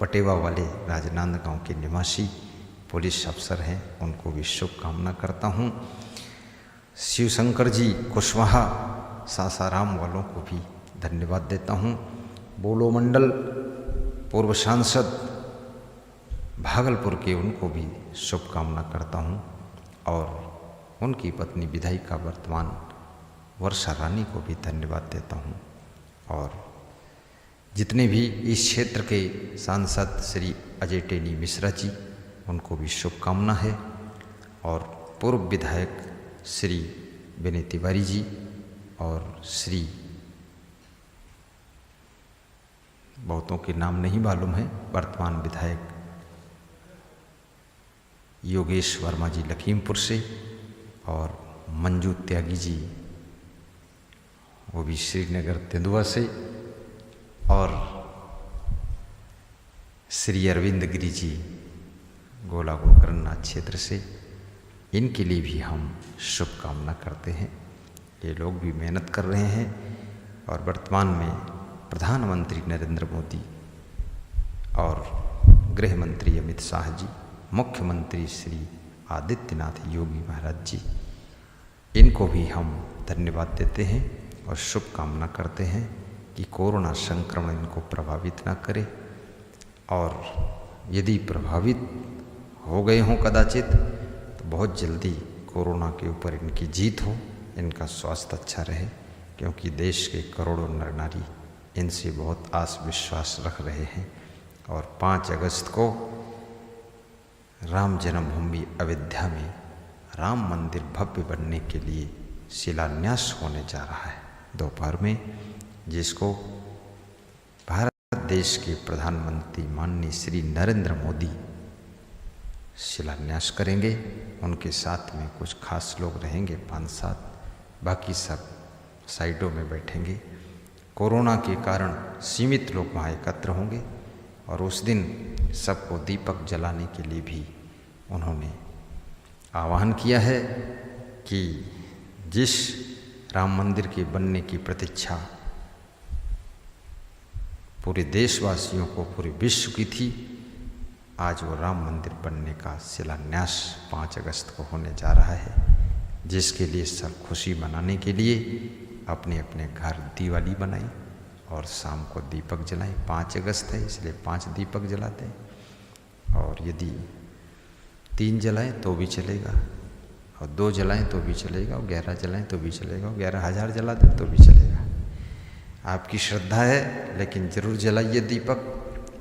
पटेवा वाले राजनांदगांव के निवासी पुलिस अफसर हैं, उनको भी शुभकामना करता हूँ। शिवशंकर जी कुशवाहा सासाराम वालों को भी धन्यवाद देता हूँ। बोलो मंडल पूर्व सांसद भागलपुर के, उनको भी शुभकामना करता हूँ। और उनकी पत्नी विधायिका वर्तमान वर्षा रानी को भी धन्यवाद देता हूँ। और जितने भी इस क्षेत्र के सांसद श्री अजय टेनी मिश्रा जी, उनको भी शुभकामना है। और पूर्व विधायक श्री विनय तिवारी जी और श्री, बहुतों के नाम नहीं मालूम है, वर्तमान विधायक योगेश वर्मा जी लखीमपुर से, और मंजू त्यागी जी वो भी श्रीनगर तेंदुआ से, और श्री अरविंद गिरी जी गोला गोकर्ण क्षेत्र से, इनके लिए भी हम शुभकामना करते हैं। ये लोग भी मेहनत कर रहे हैं। और वर्तमान में प्रधानमंत्री नरेंद्र मोदी और गृह मंत्री अमित शाह जी, मुख्यमंत्री श्री आदित्यनाथ योगी महाराज जी, इनको भी हम धन्यवाद देते हैं और शुभकामना करते हैं कि कोरोना संक्रमण इनको प्रभावित ना करे। और यदि प्रभावित हो गए हों कदाचित, तो बहुत जल्दी कोरोना के ऊपर इनकी जीत हो, इनका स्वास्थ्य अच्छा रहे, क्योंकि देश के करोड़ों नर नारी इनसे बहुत आस विश्वास रख रहे हैं। और 5 अगस्त को राम जन्मभूमि अयोध्या में राम मंदिर भव्य बनने के लिए शिलान्यास होने जा रहा है दोपहर में, जिसको भारत देश के प्रधानमंत्री माननीय श्री नरेंद्र मोदी शिलान्यास करेंगे। उनके साथ में कुछ खास लोग रहेंगे 5-7, बाकी सब साइडों में बैठेंगे। कोरोना के कारण सीमित लोग वहाँ एकत्र होंगे। और उस दिन सबको दीपक जलाने के लिए भी उन्होंने आह्वान किया है कि जिस राम मंदिर के बनने की प्रतीक्षा पूरे देशवासियों को, पूरे विश्व की थी, आज वो राम मंदिर बनने का शिलान्यास 5 अगस्त को होने जा रहा है, जिसके लिए सब खुशी मनाने के लिए अपने अपने घर दिवाली बनाई और शाम को दीपक जलाएं। 5 अगस्त है इसलिए 5 दीपक जलाते हैं। और यदि 3 जलाएं तो भी चलेगा, और 2 जलाएं तो भी चलेगा, और 11 जलाएं तो भी चलेगा, और 11,000 जला दें तो भी चलेगा। आपकी श्रद्धा है, लेकिन जरूर जलाइए दीपक।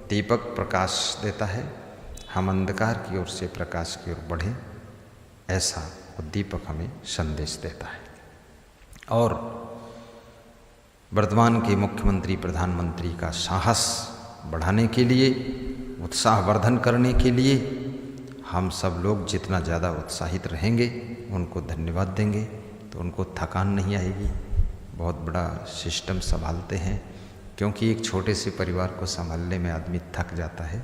दीपक प्रकाश देता है, हम अंधकार की ओर से प्रकाश की ओर बढ़ें, ऐसा वो दीपक हमें संदेश देता है। और वर्तमान के मुख्यमंत्री प्रधानमंत्री का साहस बढ़ाने के लिए, उत्साहवर्धन करने के लिए हम सब लोग जितना ज़्यादा उत्साहित रहेंगे, उनको धन्यवाद देंगे, तो उनको थकान नहीं आएगी। बहुत बड़ा सिस्टम संभालते हैं, क्योंकि एक छोटे से परिवार को संभालने में आदमी थक जाता है,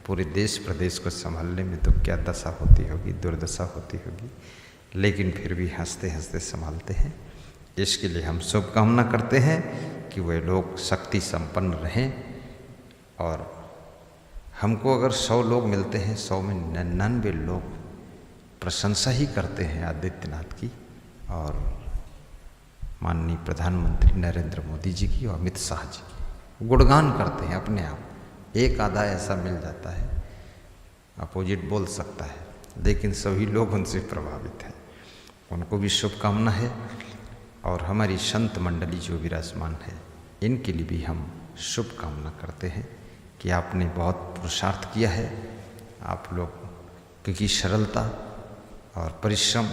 पूरे देश प्रदेश को संभालने में तो क्या दशा होती होगी, दुर्दशा होती होगी, लेकिन फिर भी हंसते हंसते संभालते हैं। इसके लिए हम शुभकामना करते हैं कि वे लोग शक्ति संपन्न रहें। और हमको अगर 100 लोग मिलते हैं, 100 में 99 लोग प्रशंसा ही करते हैं आदित्यनाथ की और माननीय प्रधानमंत्री नरेंद्र मोदी जी की और अमित शाह जी की गुणगान करते हैं अपने आप। एक आधा ऐसा मिल जाता है, अपोजिट बोल सकता है, लेकिन सभी लोग उनसे प्रभावित हैं। उनको भी शुभकामना है और हमारी संत मंडली जो विराजमान है इनके लिए भी हम शुभकामना करते हैं कि आपने बहुत पुरुषार्थ किया है। आप लोग क्योंकि सरलता और परिश्रम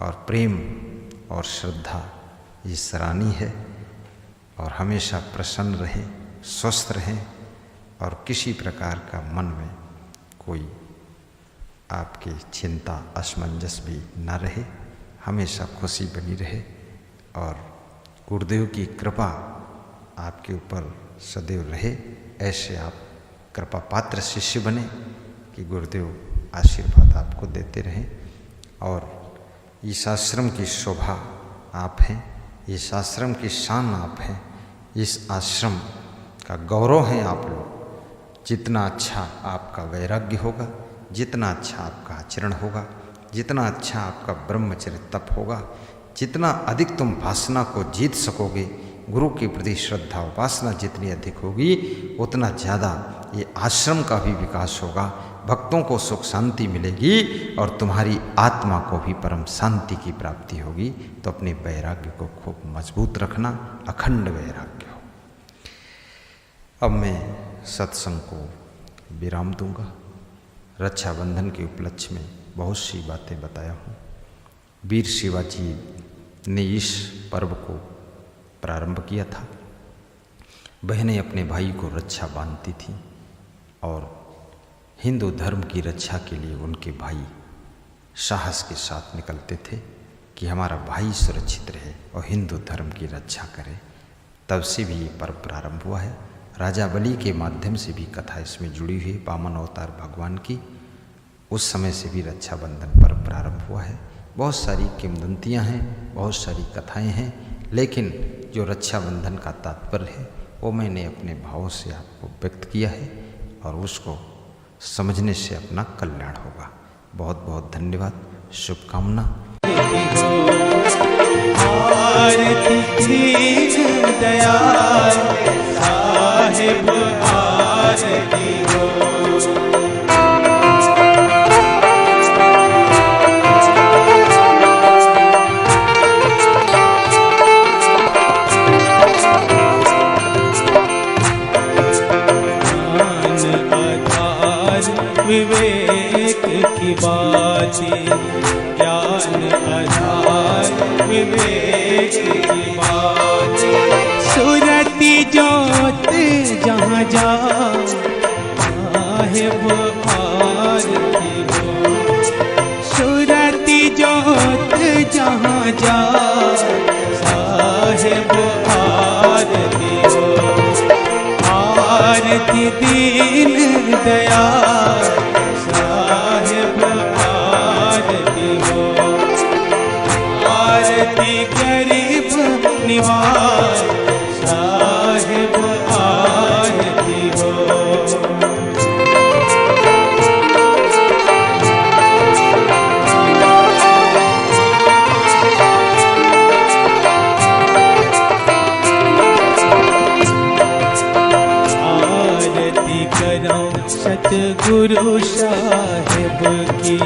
और प्रेम और श्रद्धा ये सराहनीय है, और हमेशा प्रसन्न रहें, स्वस्थ रहें और किसी प्रकार का मन में कोई आपकी चिंता असमंजस भी ना रहे, हमेशा खुशी बनी रहे और गुरुदेव की कृपा आपके ऊपर सदैव रहे। ऐसे आप कृपा पात्र शिष्य बने कि गुरुदेव आशीर्वाद आपको देते रहें। और इस आश्रम की शोभा आप हैं, इस आश्रम की शान आप हैं, इस आश्रम का गौरव हैं आप लोग। जितना अच्छा आपका वैराग्य होगा, जितना अच्छा आपका आचरण होगा, जितना अच्छा आपका ब्रह्मचर्य तप होगा, जितना अधिक तुम वासना को जीत सकोगे, गुरु के प्रति श्रद्धा उपासना जितनी अधिक होगी, उतना ज़्यादा ये आश्रम का भी विकास होगा, भक्तों को सुख शांति मिलेगी और तुम्हारी आत्मा को भी परम शांति की प्राप्ति होगी। तो अपने वैराग्य को खूब मजबूत रखना, अखंड वैराग्य हो। अब मैं सत्संग को विराम दूंगा। रक्षाबंधन के उपलक्ष्य में बहुत सी बातें बताया हूँ। वीर शिवाजी ने इस पर्व को प्रारंभ किया था। बहनें अपने भाई को रक्षा बांधती थीं और हिंदू धर्म की रक्षा के लिए उनके भाई साहस के साथ निकलते थे कि हमारा भाई सुरक्षित रहे और हिंदू धर्म की रक्षा करे। तब से भी ये पर्व प्रारंभ हुआ है। राजा बलि के माध्यम से भी कथा इसमें जुड़ी हुई, वामन अवतार भगवान की, उस समय से भी रक्षाबंधन पर्व प्रारंभ हुआ है। बहुत सारी किंवदंतियाँ हैं, बहुत सारी कथाएँ हैं, लेकिन जो रक्षाबंधन का तात्पर्य है वो मैंने अपने भावों से आपको व्यक्त किया है और उसको समझने से अपना कल्याण होगा। बहुत बहुत धन्यवाद, शुभकामना। विवेक की बातें, ज्ञान आधार विवेक की बातें, सुरति ज्योत जहाँ जा साहिब आरती हो, सुरति ज्योत जहाँ जा साहिब आरती हो, आरती दीन दयाल साहिब आरती हो, आरती गरीब निवास साहिब आरती हो। सतगुरु साहिब की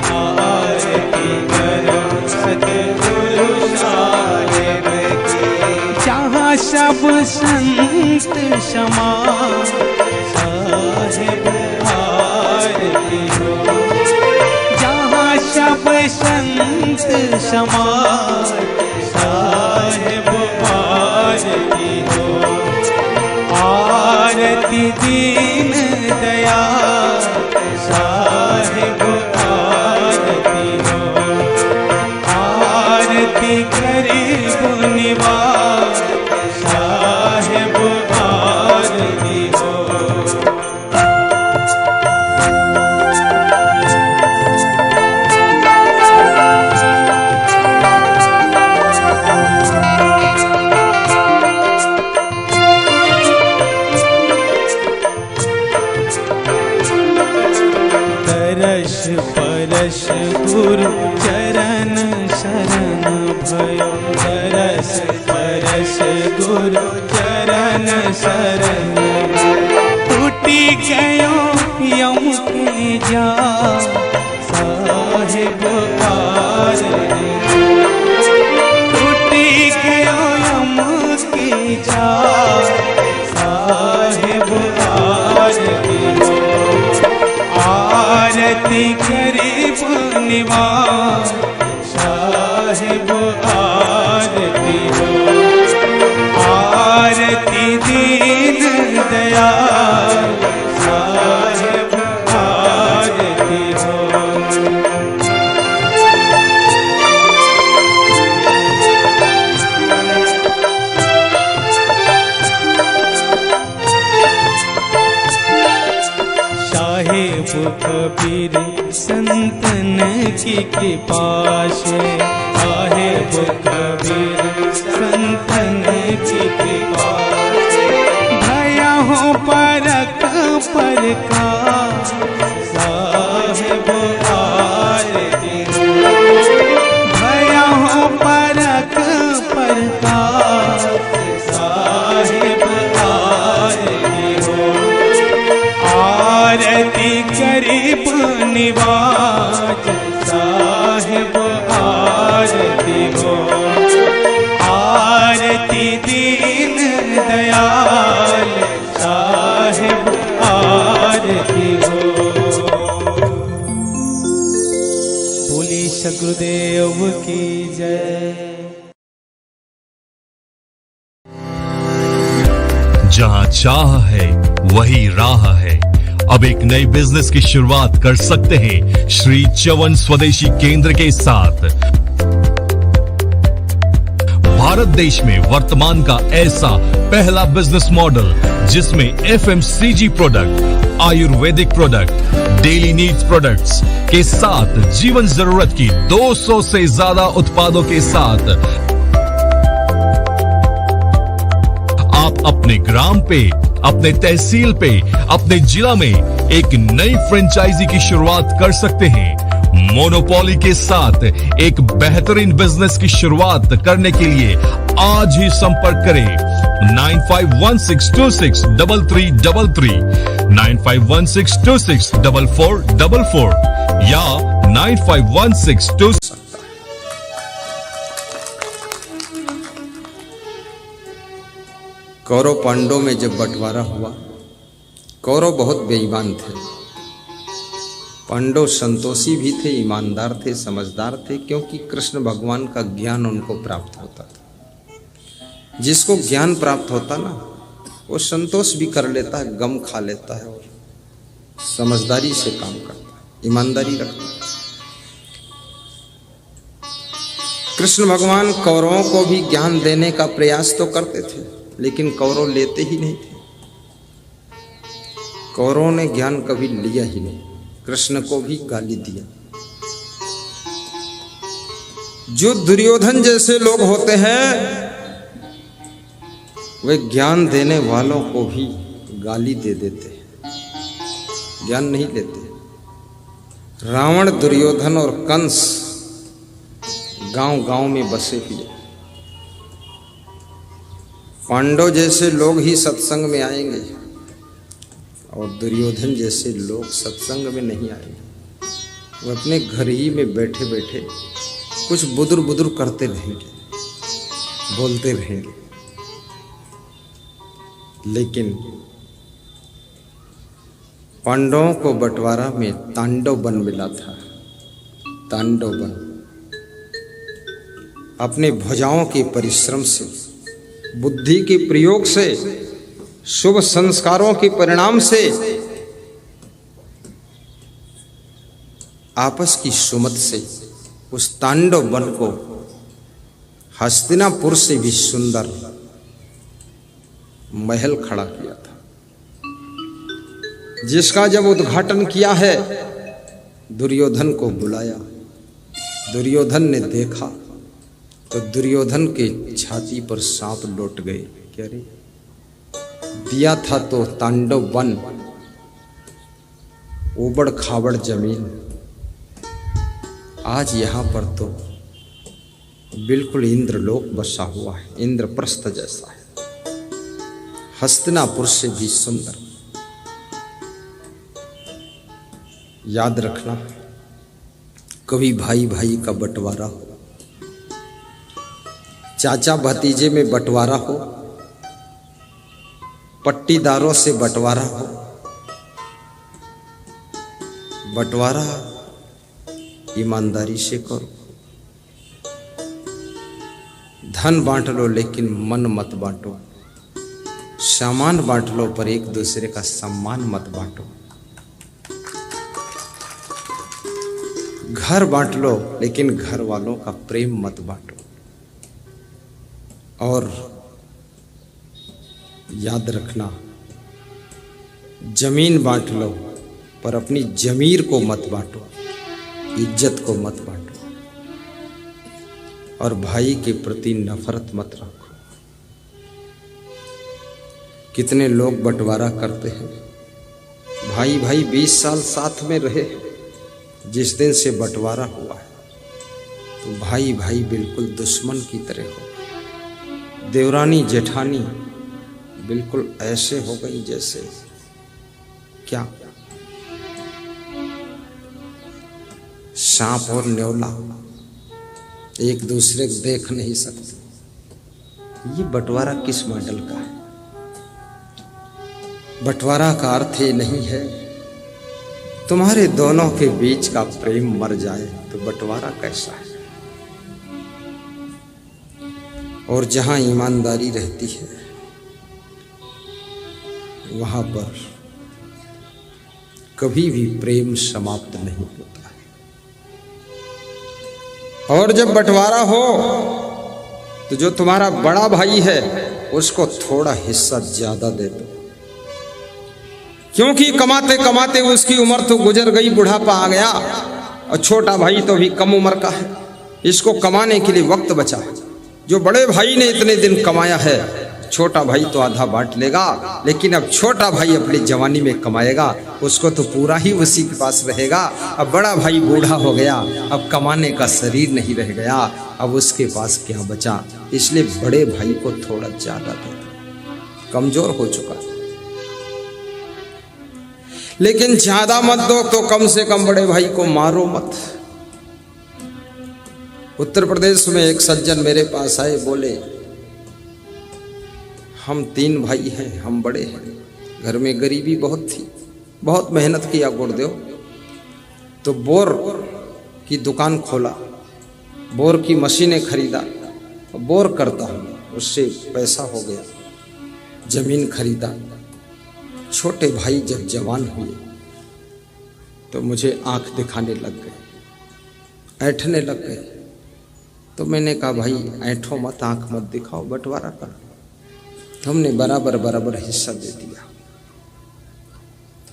आरती करो, सतगुरु साहिब की, जहाँ सब संत समा साहिब आरती हो, जहाँ सब संत समा साहिब आरती हो, आरती दीन दयाल साहिब आरती हो, आरती गरीब निवास साहिब आरती हो। परश गुरु चरण शरण भयो, तरस परश गुरु चरण शरण, टूटी गयो यम के जा साहेब आरती हो, आरती दीन दयाल साहेब आरती हो। साहेब कबीर संतन की कृपा से, साहेब कबीर संतन की कृपा से, भया हो परक परकाश साहेब आरती हो, भया हो परक परकाश साहेब आरती हो। आरती गरीब निवाज साहेब आरती हो, आरती दीन दयाल साहेब आरती हो। बोले सगुरुदेव की जय। जहां चाह है वही राह है। अब एक नई बिजनेस की शुरुआत कर सकते हैं श्री च्यवन स्वदेशी केंद्र के साथ। भारत देश में वर्तमान का ऐसा पहला बिजनेस मॉडल जिसमें FMCG product, Ayurvedic product, daily needs products के साथ जीवन जरूरत की 200 से ज्यादा उत्पादों के साथ आप अपने ग्राम पे, अपने तहसील पे, अपने जिला में एक नई फ्रेंचाइजी की शुरुआत कर सकते हैं। मोनोपोली के साथ एक बेहतरीन बिजनेस की शुरुआत करने के लिए आज ही संपर्क करें 9516263333, 9516264444 या 951626। कौरव पांडवों में जब बंटवारा हुआ, कौरव बहुत बेईमान थे, पांडव संतोषी भी थे, ईमानदार थे, समझदार थे, क्योंकि कृष्ण भगवान का ज्ञान उनको प्राप्त होता था। जिसको ज्ञान प्राप्त होता ना, वो संतोष भी कर लेता है, गम खा लेता है और समझदारी से काम करता है, ईमानदारी रखता है। कृष्ण भगवान कौरवों को भी ज्ञान देने का प्रयास तो करते थे, लेकिन कौरव लेते ही नहीं थे। कौरवों ने ज्ञान कभी लिया ही नहीं, कृष्ण को भी गाली दिया। जो दुर्योधन जैसे लोग होते हैं वे ज्ञान देने वालों को भी गाली दे देते हैं, ज्ञान नहीं लेते। रावण, दुर्योधन और कंस गांव-गांव में बसे हुए। पांडव जैसे लोग ही सत्संग में आएंगे और दुर्योधन जैसे लोग सत्संग में नहीं आएंगे। वो अपने घर ही में बैठे बैठे कुछ बुदुर बुदुर करते रहेंगे, बोलते रहेंगे। लेकिन पांडवों को बंटवारा में तांडव वन मिला था। तांडव वन अपने भुजाओं के परिश्रम से, बुद्धि के प्रयोग से, शुभ संस्कारों के परिणाम से, आपस की सुमत से उस तांडव वन को हस्तिनापुर से भी सुंदर महल खड़ा किया था, जिसका जब उद्घाटन किया है दुर्योधन को बुलाया। दुर्योधन ने देखा तो दुर्योधन के छाती पर सांप लौट गए। क्या रे, दिया था तो तांडव वन, उबड़ खाबड़ जमीन, आज यहां पर तो बिल्कुल इंद्रलोक बसा हुआ है, इंद्रप्रस्थ जैसा है, हस्तिनापुर से भी सुंदर। याद रखना, कभी भाई भाई का बंटवारा हो, चाचा भतीजे में बंटवारा हो, पट्टीदारों से बंटवारा हो, बंटवारा ईमानदारी से करो। धन बांट लो लेकिन मन मत बांटो, सामान बांट लो पर एक दूसरे का सम्मान मत बांटो, घर बांट लो लेकिन घर वालों का प्रेम मत बांटो, और याद रखना जमीन बांट लो पर अपनी जमीर को मत बांटो, इज्जत को मत बांटो, और भाई के प्रति नफरत मत रखो। कितने लोग बंटवारा करते हैं, भाई भाई 20 साल साथ में रहे, जिस दिन से बंटवारा हुआ है तो भाई भाई बिल्कुल दुश्मन की तरह हो, देवरानी जेठानी बिल्कुल ऐसे हो गई जैसे क्या सांप और न्योला एक दूसरे को देख नहीं सकते। ये बंटवारा किस मॉडल का है? बंटवारा का अर्थ ये नहीं है तुम्हारे दोनों के बीच का प्रेम मर जाए तो बंटवारा कैसा है? और जहां ईमानदारी रहती है वहां पर कभी भी प्रेम समाप्त नहीं होता है। और जब बंटवारा हो तो जो तुम्हारा बड़ा भाई है उसको थोड़ा हिस्सा ज्यादा दे दो, क्योंकि कमाते कमाते उसकी उम्र तो गुजर गई, बुढ़ापा आ गया, और छोटा भाई तो भी कम उम्र का है, इसको कमाने के लिए वक्त बचा है। जो बड़े भाई ने इतने दिन कमाया है, छोटा भाई तो आधा बांट लेगा, लेकिन अब छोटा भाई अपनी जवानी में कमाएगा, उसको तो पूरा ही उसी के पास रहेगा। अब बड़ा भाई बूढ़ा हो गया, अब कमाने का शरीर नहीं रह गया, अब उसके पास क्या बचा? इसलिए बड़े भाई को थोड़ा ज्यादा दे दो, कमजोर हो चुका। लेकिन ज्यादा मत दो तो कम से कम बड़े भाई को मारो मत। उत्तर प्रदेश में एक सज्जन मेरे पास आए, बोले हम 3 भाई हैं, हम बड़े हैं, घर में गरीबी बहुत थी, बहुत मेहनत किया गुरुदेव, तो बोर की दुकान खोला, बोर की मशीनें खरीदा, बोर करता हूँ, उससे पैसा हो गया, जमीन खरीदा। छोटे भाई जब जवान हुए तो मुझे आंख दिखाने लग गए, ऐंठने लग गए, तो मैंने कहा भाई ऐंठो मत, आंख मत दिखाओ, बंटवारा करो। तो हमने बराबर बराबर हिस्सा दे दिया।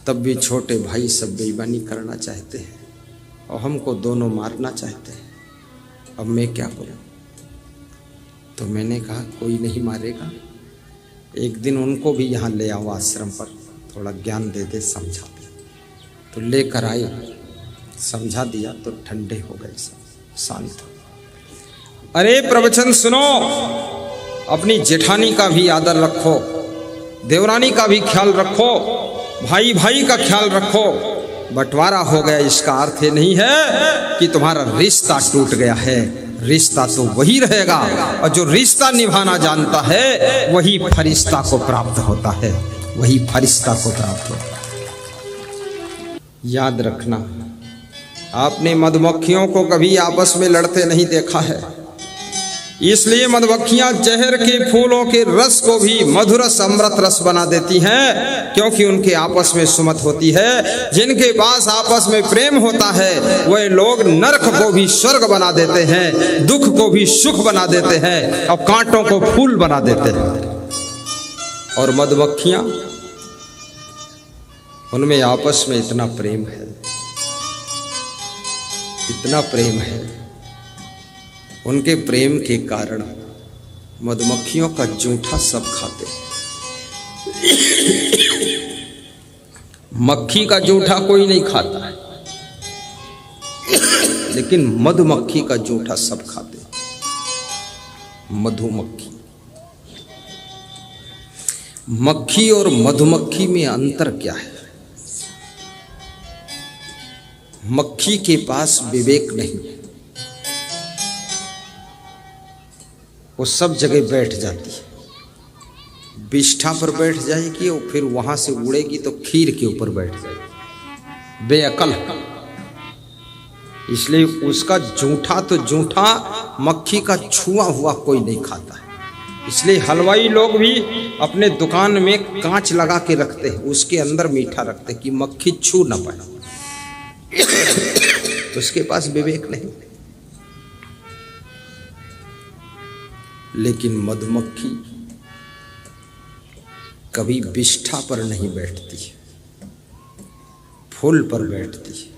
तब भी छोटे भाई सब बेईमानी करना चाहते हैं और हमको दोनों मारना चाहते हैं। अब मैं क्या करूं? तो मैंने कहा कोई नहीं मारेगा, एक दिन उनको भी यहाँ ले आओ आश्रम पर, थोड़ा ज्ञान दे दे, समझा दे। तो लेकर आए, समझा दिया तो ठंडे हो गए, सब शांत। अरे प्रवचन सुनो, अपनी जेठानी का भी आदर रखो, देवरानी का भी ख्याल रखो, भाई भाई का ख्याल रखो। बंटवारा हो गया इसका अर्थ ये नहीं है कि तुम्हारा रिश्ता टूट गया है, रिश्ता तो वही रहेगा, और जो रिश्ता निभाना जानता है वही फरिश्ता को प्राप्त होता है, वही फरिश्ता को प्राप्त होता है। याद रखना, आपने मधुमक्खियों को कभी आपस में लड़ते नहीं देखा है, इसलिए मधुमक्खियां जहर के फूलों के रस को भी मधुरस अमृत रस बना देती हैं, क्योंकि उनके आपस में सुमत होती है। जिनके पास आपस में प्रेम होता है वह लोग नरक को भी स्वर्ग बना देते हैं, दुख को भी सुख बना देते हैं, और कांटों को फूल बना देते हैं। और मधुमक्खियां, उनमें आपस में इतना प्रेम है, इतना प्रेम है, उनके प्रेम के कारण मधुमक्खियों का जूठा सब खाते हैं। मक्खी का जूठा कोई नहीं खाता है, लेकिन मधुमक्खी का जूठा सब खाते हैं। मधुमक्खी, मक्खी और मधुमक्खी में अंतर क्या है? मक्खी के पास विवेक नहीं है, वो सब जगह बैठ जाती है, बिष्ठा पर बैठ जाएगी और फिर वहां से उड़ेगी तो खीर के ऊपर बैठ जाएगी, बेअकल। इसलिए उसका जूठा तो जूठा मक्खी का छुआ हुआ कोई नहीं खाता है। इसलिए हलवाई लोग भी अपने दुकान में कांच लगा के रखते हैं, उसके अंदर मीठा रखते हैं कि मक्खी छू ना पाए। उसके पास विवेक नहीं। लेकिन मधुमक्खी कभी विष्ठा पर नहीं बैठती, फूल पर बैठती है।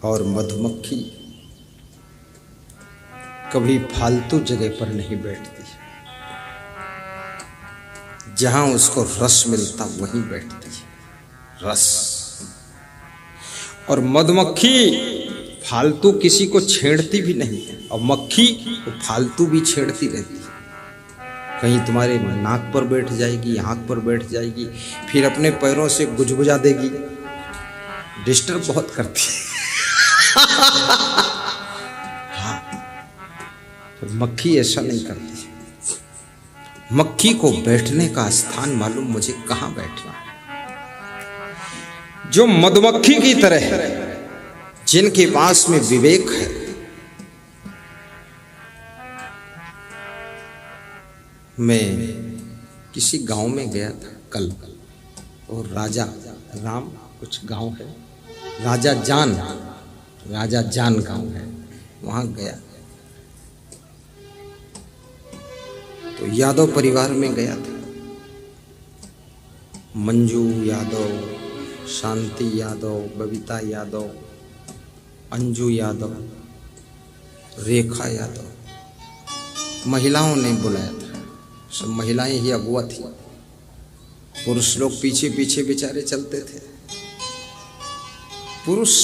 और मधुमक्खी कभी फालतू जगह पर नहीं बैठती, जहां उसको रस मिलता वहीं बैठती है, रस। और मधुमक्खी फालतू किसी को छेड़ती भी नहीं है, और मक्खी तो फालतू भी छेड़ती रहती है। कहीं तुम्हारे नाक पर बैठ जाएगी, आंख पर बैठ जाएगी, फिर अपने पैरों से गुजगुजा देगी, डिस्टर्ब बहुत करती है। हाँ, तो मक्खी ऐसा नहीं करती। मक्खी को बैठने का स्थान मालूम मुझे कहां बैठना है। जो मधुमक्खी की तरह है, जिनके पास में विवेक है, मैं किसी गांव में गया था कल, और राजा राम कुछ गांव है, राजा जान गांव है, वहां गया तो यादव परिवार में गया था। मंजू यादव, शांति यादव, बबीता यादव, अंजू यादव, रेखा यादव, महिलाओं ने बुलाया था। सब महिलाएं ही अगुआ थी, पुरुष लोग पीछे पीछे बेचारे चलते थे। पुरुष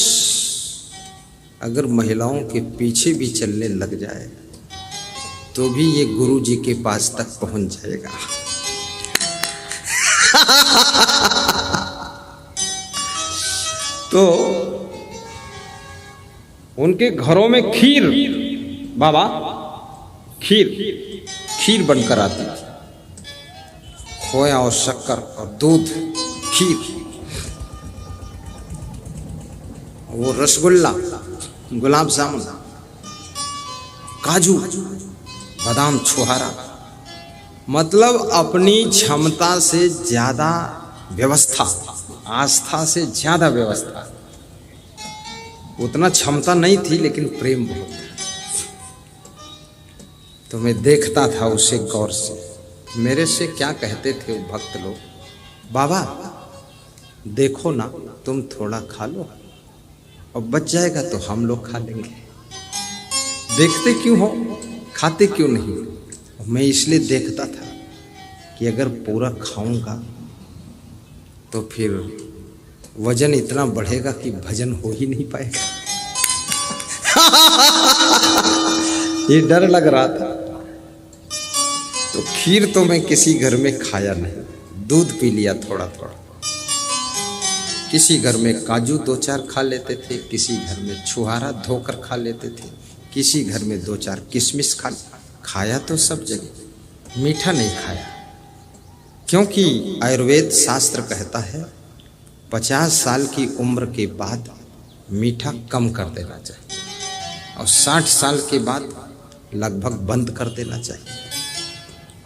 अगर महिलाओं के पीछे भी चलने लग जाए तो भी ये गुरु जी के पास तक पहुंच जाएगा। तो उनके घरों में खीर, बाबा खीर बनकर आती थी, खोया और शक्कर और दूध, खीर, वो रसगुल्ला, गुलाब जामुन, काजू, बादाम, छुहारा, मतलब अपनी क्षमता से ज्यादा व्यवस्था, आस्था से ज्यादा व्यवस्था। उतना क्षमता नहीं थी लेकिन प्रेम बहुत था। तो मैं देखता था उसे गौर से। मेरे से क्या कहते थे वो भक्त लोग, बाबा देखो ना, तुम थोड़ा खा लो और बच जाएगा तो हम लोग खा लेंगे। देखते क्यों हो, खाते क्यों नहीं? मैं इसलिए देखता था कि अगर पूरा खाऊंगा तो फिर वजन इतना बढ़ेगा कि भजन हो ही नहीं पाएगा। ये डर लग रहा था। तो खीर तो मैं किसी घर में खाया नहीं, दूध पी लिया थोड़ा थोड़ा। किसी घर में काजू 2-4 खा लेते थे, किसी घर में छुहारा धोकर खा लेते थे, किसी घर में 2-4 किशमिश खाया तो सब जगह, मीठा नहीं खाया। क्योंकि आयुर्वेद शास्त्र कहता है 50 साल की उम्र के बाद मीठा कम कर देना चाहिए, और 60 साल के बाद लगभग बंद कर देना चाहिए,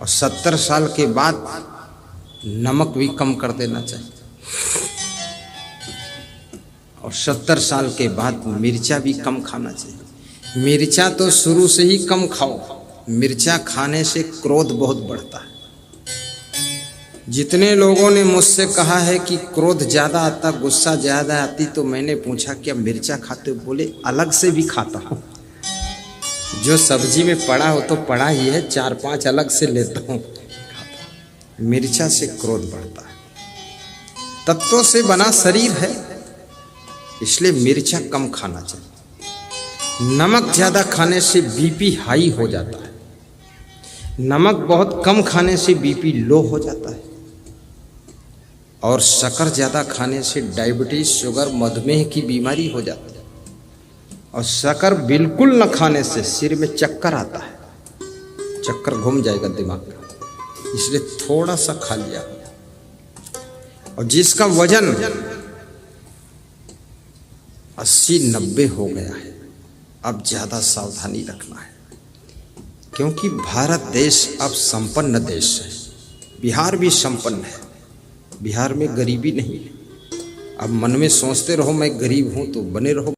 और 70 साल के बाद नमक भी कम कर देना चाहिए, और 70 साल के बाद मिर्चा भी कम खाना चाहिए। मिर्चा तो शुरू से ही कम खाओ, मिर्चा खाने से क्रोध बहुत बढ़ता है। जितने लोगों ने मुझसे कहा है कि क्रोध ज़्यादा आता, गुस्सा ज़्यादा आती, तो मैंने पूछा क्या मिर्चा खाते हो? बोले अलग से भी खाता हूँ, जो सब्जी में पड़ा हो तो पड़ा ही है, 4-5 अलग से लेता हूँ। मिर्चा से क्रोध बढ़ता है। तत्वों से बना शरीर है, इसलिए मिर्चा कम खाना चाहिए। नमक ज़्यादा खाने से बीपी हाई हो जाता है, नमक बहुत कम खाने से बीपी लो हो जाता है, और शक्कर ज़्यादा खाने से डायबिटीज, शुगर, मधुमेह की बीमारी हो जाती है, और शक्कर बिल्कुल न खाने से सिर में चक्कर आता है, चक्कर घूम जाएगा दिमाग का, इसलिए थोड़ा सा खा लिया। और जिसका वजन 80-90 हो गया है, अब ज़्यादा सावधानी रखना है, क्योंकि भारत देश अब संपन्न देश है। बिहार भी संपन्न है, बिहार में गरीबी नहीं है। अब मन में सोचते रहो मैं गरीब हूँ तो बने रहो।